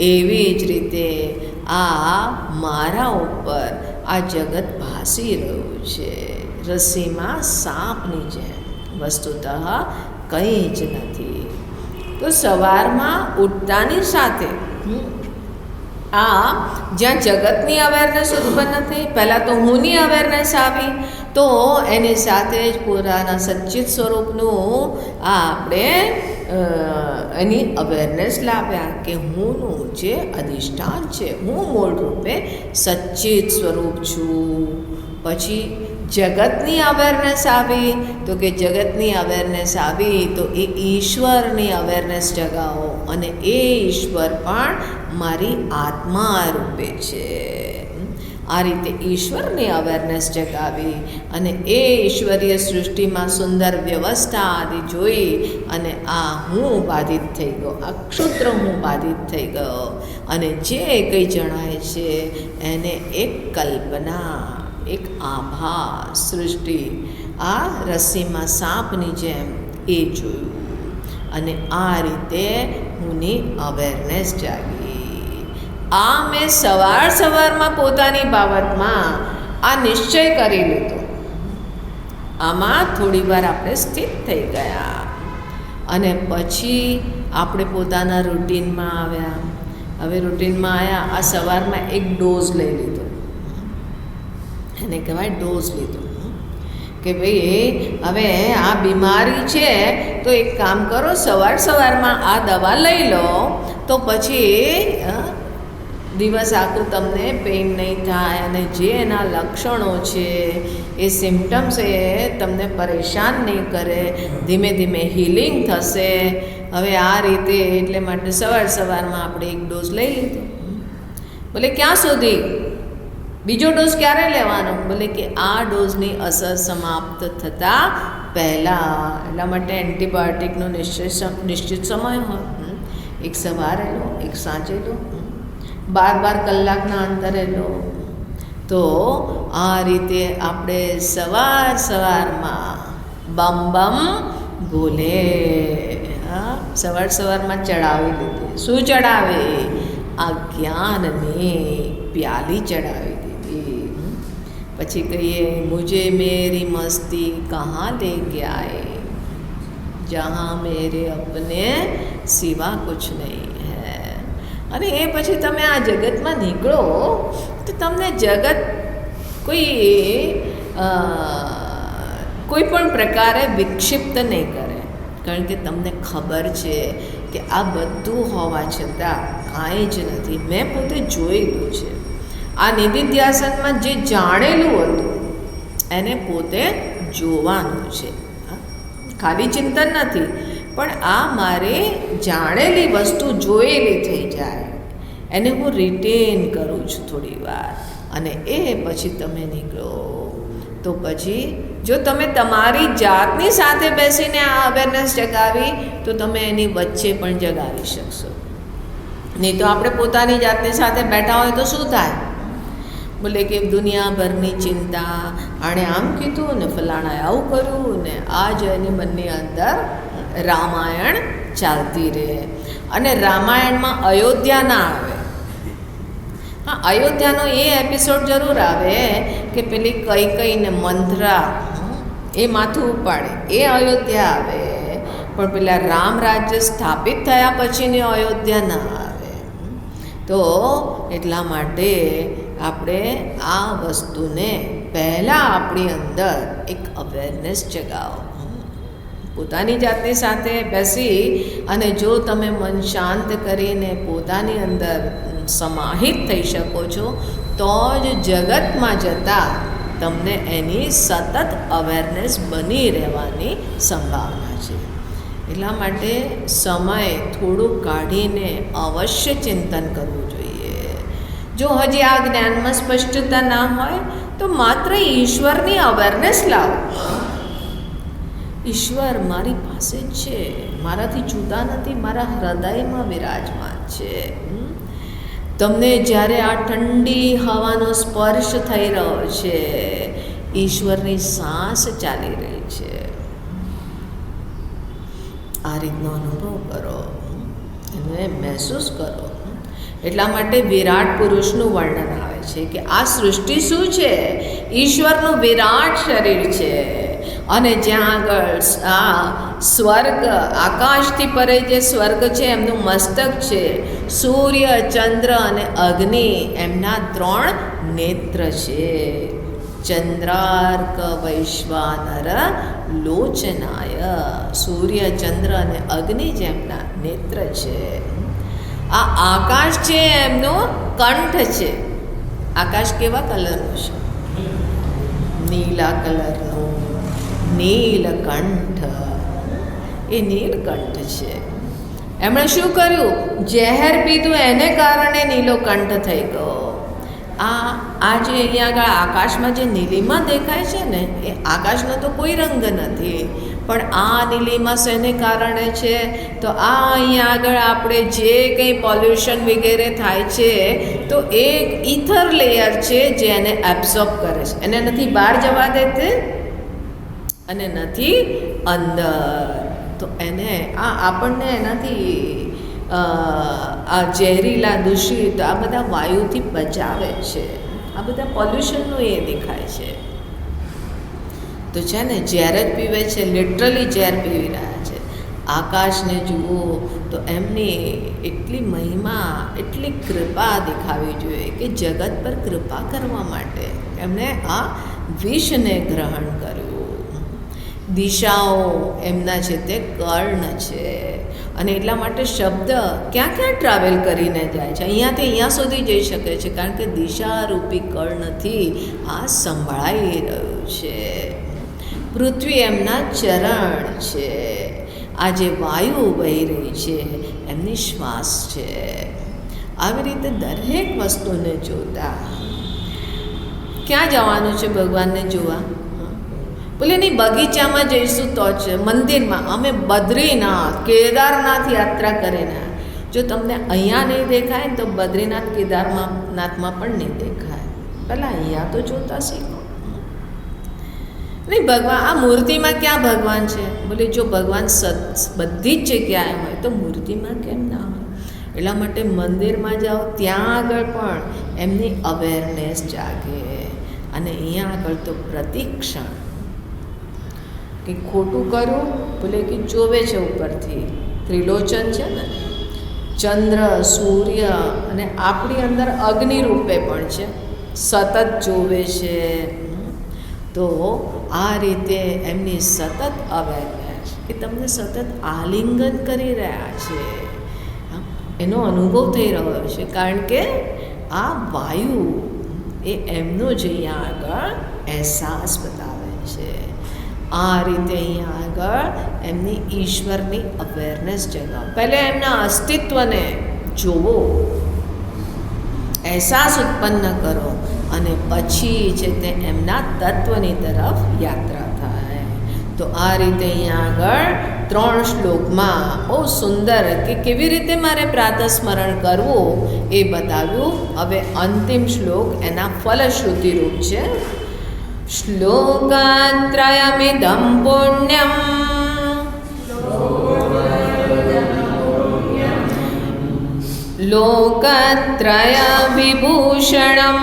એવી જ રીતે આ મારા ઉપર આ જગત ભાસી રહ્યું છે, રસ્સીમાં સાપની જેમ. વસ્તુતઃ કંઈ જ નથી. તો સવારમાં ઉઠતાની સાથે જ્યાં જગતની અવેરનેસ ઉત્પન્ન થઈ, પહેલાં તો હુંની અવેરનેસ આવી, તો એની સાથે જ પુરાના સચ્ચિત સ્વરૂપનું આપણે એની અવેરનેસ લાવ્યા કે હુંનું જે અધિષ્ઠાન છે, હું મૂળ રૂપે સચ્ચિત સ્વરૂપ છું. પછી જગતની અવેરનેસ આવી, તો કે જગતની અવેરનેસ આવી તો એ ઈશ્વરની અવેરનેસ જગાવો, અને એ ઈશ્વર પણ મારી આત્મા રૂપે છે. આ રીતે ઈશ્વરની અવેરનેસ જગાવી અને એ ઈશ્વરીય સૃષ્ટિમાં સુંદર વ્યવસ્થા આદિ જોઈ અને આ હું બાધિત થઈ ગયો, આ ક્ષુદ્ર હું બાધિત થઈ ગયો. અને જે કંઈ જણાય છે એને એક કલ્પના, એક આભાસ, સૃષ્ટિ આ રસ્સીમાં સાપની જેમ એ જોયું. અને આ રીતે હુંની અવેરનેસ જાગી. આ મેં સવારમાં પોતાની બાબતમાં આ નિશ્ચય કરી લીધો. આમાં થોડી વાર આપણે સ્થિત થઈ ગયા અને પછી આપણે પોતાના રૂટીનમાં આવ્યા. હવે રૂટીનમાં આવ્યા, આ સવારમાં એક ડોઝ લઈ લીધો, એને કહેવાય ડોઝ લીધો કે ભાઈ હવે આ બીમારી છે તો એક કામ કરો, સવારમાં આ દવા લઈ લો તો પછી દિવસ આખું તમને પેઇન નહીં થાય અને જે એના લક્ષણો છે એ સિમ્ટમ્સ એ તમને પરેશાન નહીં કરે, ધીમે ધીમે હિલિંગ થશે. હવે આ રીતે એટલે માટે સવારમાં આપણે એક ડોઝ લઈ લીધો. બોલે ક્યાં સુધી? બીજો ડોઝ ક્યારે લેવાનો? બોલે કે આ ડોઝની અસર સમાપ્ત થતાં પહેલાં. એટલા માટે એન્ટીબાયોટિકનો નિશ્ચિત સમય હોય. એક સવારે લો, એક સાંજે લો, 12 કલાકના અંતરે લો. તો આ રીતે આપણે સવારમાં બમ બમ બોલે, સવારમાં ચડાવી લીધી. શું ચડાવે? આ જ્ઞાનની પ્યાલી ચડાવી દીધી. પછી કહીએ મુझे मेरी मस्ती कहाँ ले गया है, जहाँ मेरे अपने सिवा कुछ नहीं है. અને એ પછી તમે આ જગતમાં નીકળો તો તમને જગત કોઈ પણ પ્રકારે વિક્ષિપ્ત નહીં કરે, કારણ કે તમને ખબર છે કે આ બધું હોવા છતાં કાંઈ જ નથી. મેં પોતે જોયેલું છે. આ નિધિધ્યાસનમાં જે જાણેલું હતું એને પોતે જોવાનું છે. ખાલી ચિંતન નથી, પણ આ મારે જાણેલી વસ્તુ જોયેલી થઈ જાય એને હું રિટેન કરું છું થોડી વાર, અને એ પછી તમે નીકળો. તો પછી જો તમે તમારી જાતની સાથે બેસીને આ અવેરનેસ જગાવી તો તમે એની વચ્ચે પણ જગાવી શકશો. નહીં તો આપણે પોતાની જાતની સાથે બેઠા હોય તો શું થાય? બોલે કે દુનિયાભરની ચિંતા, આણે આમ કીધું ને ફલાણાએ આવું કર્યું ને આ જ એની મનની અંદર રામાયણ ચાલતી રહે. અને રામાયણમાં અયોધ્યા ના આવે. હા, અયોધ્યાનો એ એપિસોડ જરૂર આવે કે પેલી કઈ ને મંથરા એ માથું ઉપાડે, એ અયોધ્યા આવે. પણ પેલા રામ રાજ્ય સ્થાપિત થયા પછીની અયોધ્યા ના આવે. તો એટલા માટે આપણે આ વસ્તુને પહેલાં આપણી અંદર એક અવેરનેસ જગાવો. પોતાની જાતની સાથે બેસી અને જો તમે મન શાંત કરીને પોતાની અંદર સમાહિત થઈ શકો છો તો જ જગતમાં જતાં તમને એની સતત અવેરનેસ બની રહેવાની સંભાવના છે. એટલા માટે સમય થોડું કાઢીને અવશ્ય ચિંતન કરવું જોઈએ. જો હજી આ જ્ઞાનમાં સ્પષ્ટતા ના હોય તો માત્ર ઈશ્વરની અવેરનેસ લાવો. ઈશ્વર મારી પાસે જ છે, મારાથી જુદા નથી, મારા હૃદયમાં વિરાજમાન છે. તમને જ્યારે આ ઠંડી હવાનો સ્પર્શ થઈ રહ્યો છે, ઈશ્વરની સાસ ચાલી રહી છે, આ રીતનો અનુભવ કરો, એને મહેસૂસ કરો. એટલા માટે વિરાટ પુરુષનું વર્ણન આવે છે કે આ સૃષ્ટિ શું છે? ઈશ્વરનું વિરાટ શરીર છે. અને જ્યાં આગળ આ સ્વર્ગ, આકાશથી પરે જે સ્વર્ગ છે એમનું મસ્તક છે. સૂર્ય, ચંદ્ર અને અગ્નિ એમના 3 નેત્ર છે. ચંદ્રાર્ક વૈશ્વાનર લોચનાય. સૂર્ય, ચંદ્ર અને અગ્નિ જેમના નેત્ર છે. આ આકાશ છે એમનો કંઠ છે. આકાશ કેવા કલરનું છે? નીલા કલરનું. નીલકંઠ, એ નીલકંઠ છે. એમણે શું કર્યું? ઝેર પીધું, એને કારણે નીલો કંઠ થઈ ગયો. આ જે અહીંયા આગળ આકાશમાં જે નીલિમા દેખાય છે ને, એ આકાશનો તો કોઈ રંગ નથી, પણ આ નીલિમા શેને કારણે છે? તો આ અહીંયા આગળ આપણે જે કંઈ પોલ્યુશન વગેરે થાય છે તો એક ઇથર લેયર છે જે એને એબ્ઝોર્બ કરે છે. એને નથી બહાર જવા દેતી અને નથી અંદર. તો એને આપણને એનાથી આ ઝેરીલા, દૂષિત આ બધા વાયુથી બચાવે છે. આ બધા પોલ્યુશનનું એ દેખાય છે. તો છે ને, ઝેર જ પીવે છે, લિટરલી ઝેર પીવી રહ્યા છે. આકાશને જુઓ તો એમની એટલી મહિમા, એટલી કૃપા દેખાવી જોઈએ કે જગત પર કૃપા કરવા માટે એમણે આ વિષને ગ્રહણ કર્યું. દિશાઓ એમના છે તે કર્ણ છે. અને એટલા માટે શબ્દ ક્યાં ક્યાં ટ્રાવેલ કરીને જાય છે, અહીંયાથી અહીંયા સુધી જઈ શકે છે, કારણ કે દિશારૂપી કર્ણથી આ સંભળાઈ રહ્યું છે. પૃથ્વી એમના ચરણ છે. આ જે વાયુ વહી રહી છે એમની શ્વાસ છે. આવી રીતે દરેક વસ્તુને જોતા ક્યાં જવાનું છે ભગવાનને જોવા? બોલે નહીં, બગીચામાં જઈશું તો છે, મંદિરમાં. અમે બદ્રીનાથ, કેદારનાથ યાત્રા કરીને, જો તમને અહીંયા નહીં દેખાય ને તો બદ્રીનાથ, કેદારનાથમાં પણ નહીં દેખાય. પહેલાં અહીંયા તો જોતા શીખો. નહીં, ભગવાન આ મૂર્તિમાં ક્યાં ભગવાન છે? બોલે જો ભગવાન બધી જ જગ્યાએ હોય તો મૂર્તિમાં કેમ ના હોય? એટલા માટે મંદિરમાં જાઓ, ત્યાં આગળ પણ એમની અવેરનેસ જાગે. અને અહીંયા આગળ તો પ્રતિક્ષણ કે ખોટું કરું ભલે કે જોવે છે ઉપરથી, ત્રિલોચન છે ને, ચંદ્ર સૂર્ય અને આપણી અંદર અગ્નિ રૂપે પણ છે, સતત જોવે છે. તો આ રીતે એમની સતત અવેરનેસ કે તમને સતત આલિંગન કરી રહ્યા છે એનો અનુભવ થઈ રહ્યો છે, કારણ કે આ વાયુ એ એમનો જ અહીંયા આગળ અહેસાસ બતાવે છે. આ રીતે અહીંયા આગળ એમની ઈશ્વરની અવેરનેસ જગાવો. પહેલાં એમના અસ્તિત્વને જોવો, અહેસાસ ઉત્પન્ન કરો અને પછી છે તે એમના તત્વની તરફ યાત્રા થાય. તો આ રીતે અહીંયા આગળ 3 શ્લોકમાં બહુ સુંદર કે કેવી રીતે મારે પ્રાતઃસ્મરણ કરવું એ બતાવ્યું. હવે અંતિમ શ્લોક એના ફલશ્રુતિ રૂપ છે. શ્લોકાત્રયમિદં પુણ્યમ લોકત્રય વિભૂષણમ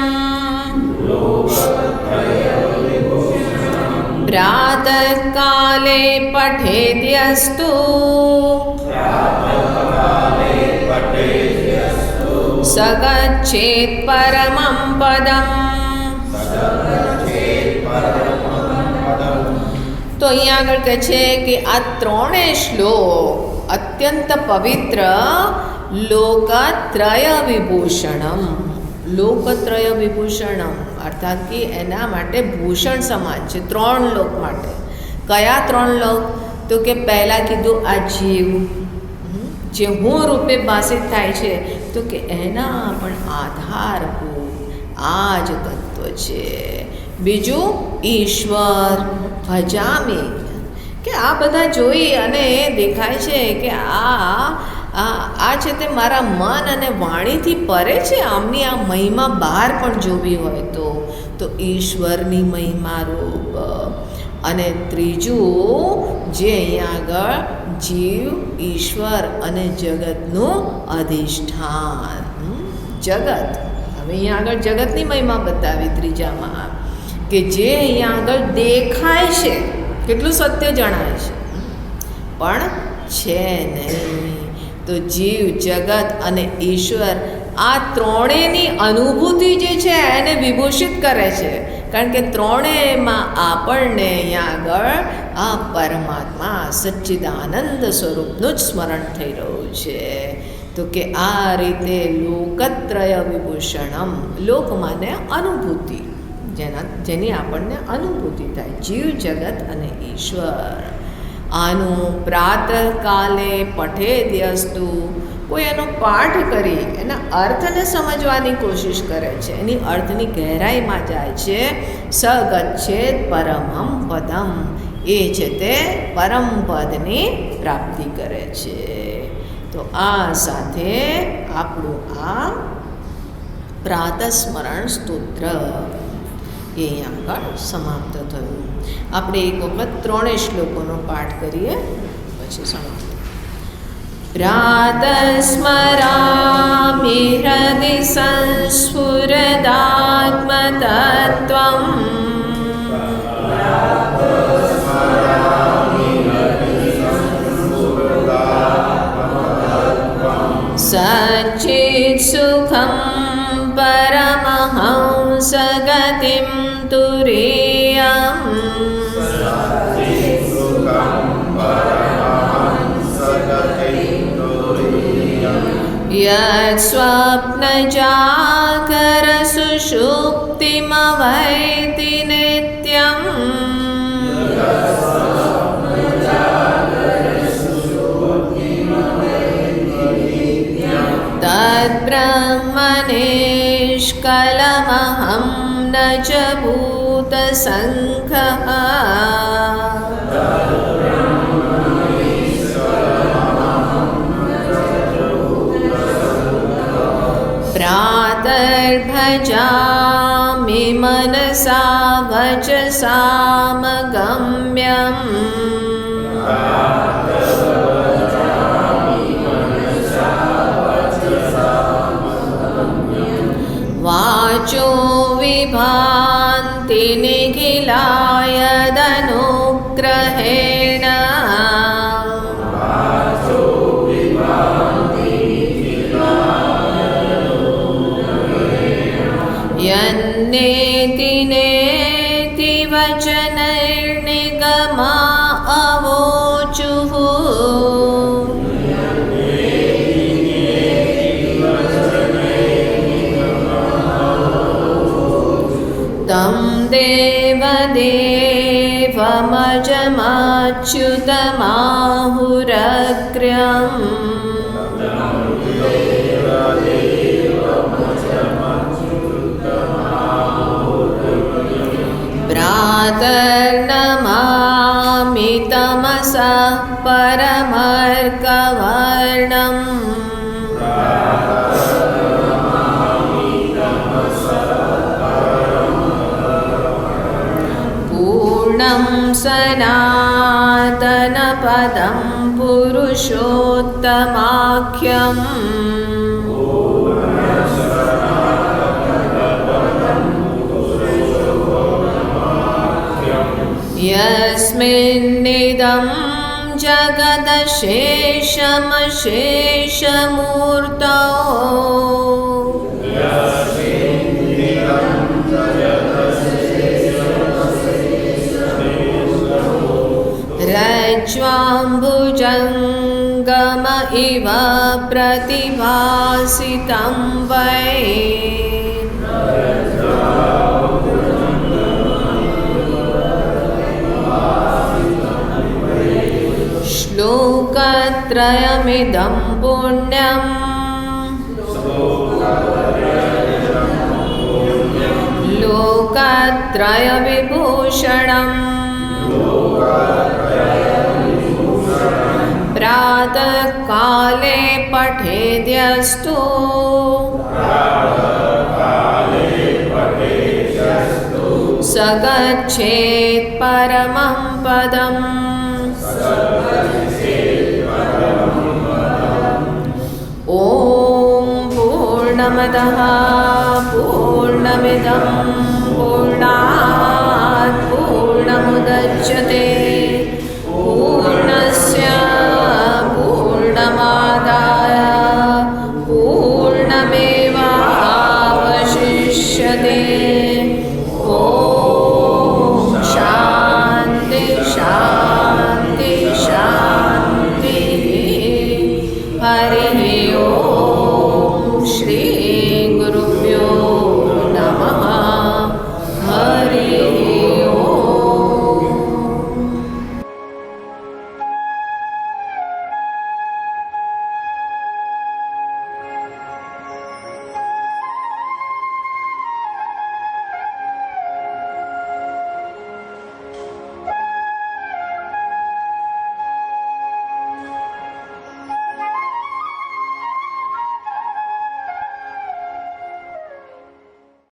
પ્રાતઃકાલે પઠેદ્યસ્તુ સગચ્છેત પરમં પદમ. તો અહીંયા આગળ કહે છે કે આ 3 શ્લોક અત્યંત પવિત્ર લોકત્રય વિભૂષણમ. લોકત્રય વિભૂષણમ અર્થાત કે એના માટે ભૂષણ સમાન છે 3 લોક માટે. કયા 3 લોક? તો કે પહેલાં કીધું આ જીવ જે હું રૂપે ભાષિત થાય છે, તો કે એના પણ આધારભૂત આ જ તત્વ છે. બીજું ઈશ્વર ભજામી, કે આ બધા જોઈ અને દેખાય છે કે આ છે તે મારા મન અને વાણીથી પરે છે. આમની આ મહિમા બહાર પણ જોવી હોય તો ઈશ્વરની મહિમા રૂપ. અને ત્રીજું જે અહીંયા આગળ જીવ, ઈશ્વર અને જગતનું અધિષ્ઠાન. જગત, હવે અહીંયા આગળ જગતની મહિમા બતાવી ત્રીજામાં, કે જે અહીંયા આગળ દેખાય છે, કેટલું સત્ય જણાય છે પણ છે નહીં. તો જીવ, જગત અને ઈશ્વર આ ત્રણેયની અનુભૂતિ જે છે એને વિભૂષિત કરે છે, કારણ કે ત્રણેયમાં આપણને અહીંયા આગળ આ પરમાત્મા સચ્ચિદાનંદ સ્વરૂપનું જ સ્મરણ થઈ રહ્યું છે. તો કે આ રીતે લોકત્રય વિભૂષણમ, લોક માને અનુભૂતિ, જેની આપણને અનુભૂતિ થાય, જીવ, જગત અને ઈશ્વર. આનું પ્રાતઃકાલે પઠેદ્યસ્તુ, કોઈ એનો પાઠ કરી એના અર્થને સમજવાની કોશિશ કરે છે, એની અર્થની ગહેરાઈમાં જાય છે. સ ગચ્છેત પરમં પદમ, એ છે તે પરમ પદની પ્રાપ્તિ કરે છે. તો આ સાથે આપણું આ પ્રાતઃસ્મરણ સ્તોત્ર એ અહીંયા આગળ સમાપ્ત થયું. આપણે એક વખત 3 શ્લોકોનો પાઠ કરીએ પછી સમાપ્ત. પ્રાતઃસ્મરામિ હૃદિ સંસ્ફુરદાત્મતત્ત્વં સચ્ચિत् સુખં પરમહંસ ગતિં તુરીયં યत् સ્વપ્નજાગર સુષુપ્તિમવૈતિ નિત્યં તદ્બ્રહ્મનિષ્કલમહં ન ચ ભૂતસંઘઃ પ્રાતર્ભજામિ મનસા વચસામગમ્યં વાચો વિભાંત यदनुग्रहेण यन्नेति नेति वचनैर्निगमा अवोचुः तं देवदेवमजमच्युतमाहुरग्र्यम् प्रातर्नमामि तमसः परमर्कवर्णम् पूर्णं सनातनपदं पुरुषोत्तमाख्यम् यस्मिन्निदं जगदशेषमशेषमूर्तौ रज्ज्वाम्बुजङ्गम इव प्रतिभासितं वै श्लोकत्रयमिदं पुण्यम् लोकत्रयविभूषणम् प्रातःकाले पठेद्यस्तु स गच्छेत् परमं पदम् ॐ पूर्णमदः पूर्णमिदं पूर्णात् पूर्णमुदच्यते पूर्णस्य पूर्णमादाय पूर्णमेवावशिष्यते ॐ शान्ति शान्ति शान्तिः हरिः ॐ श्री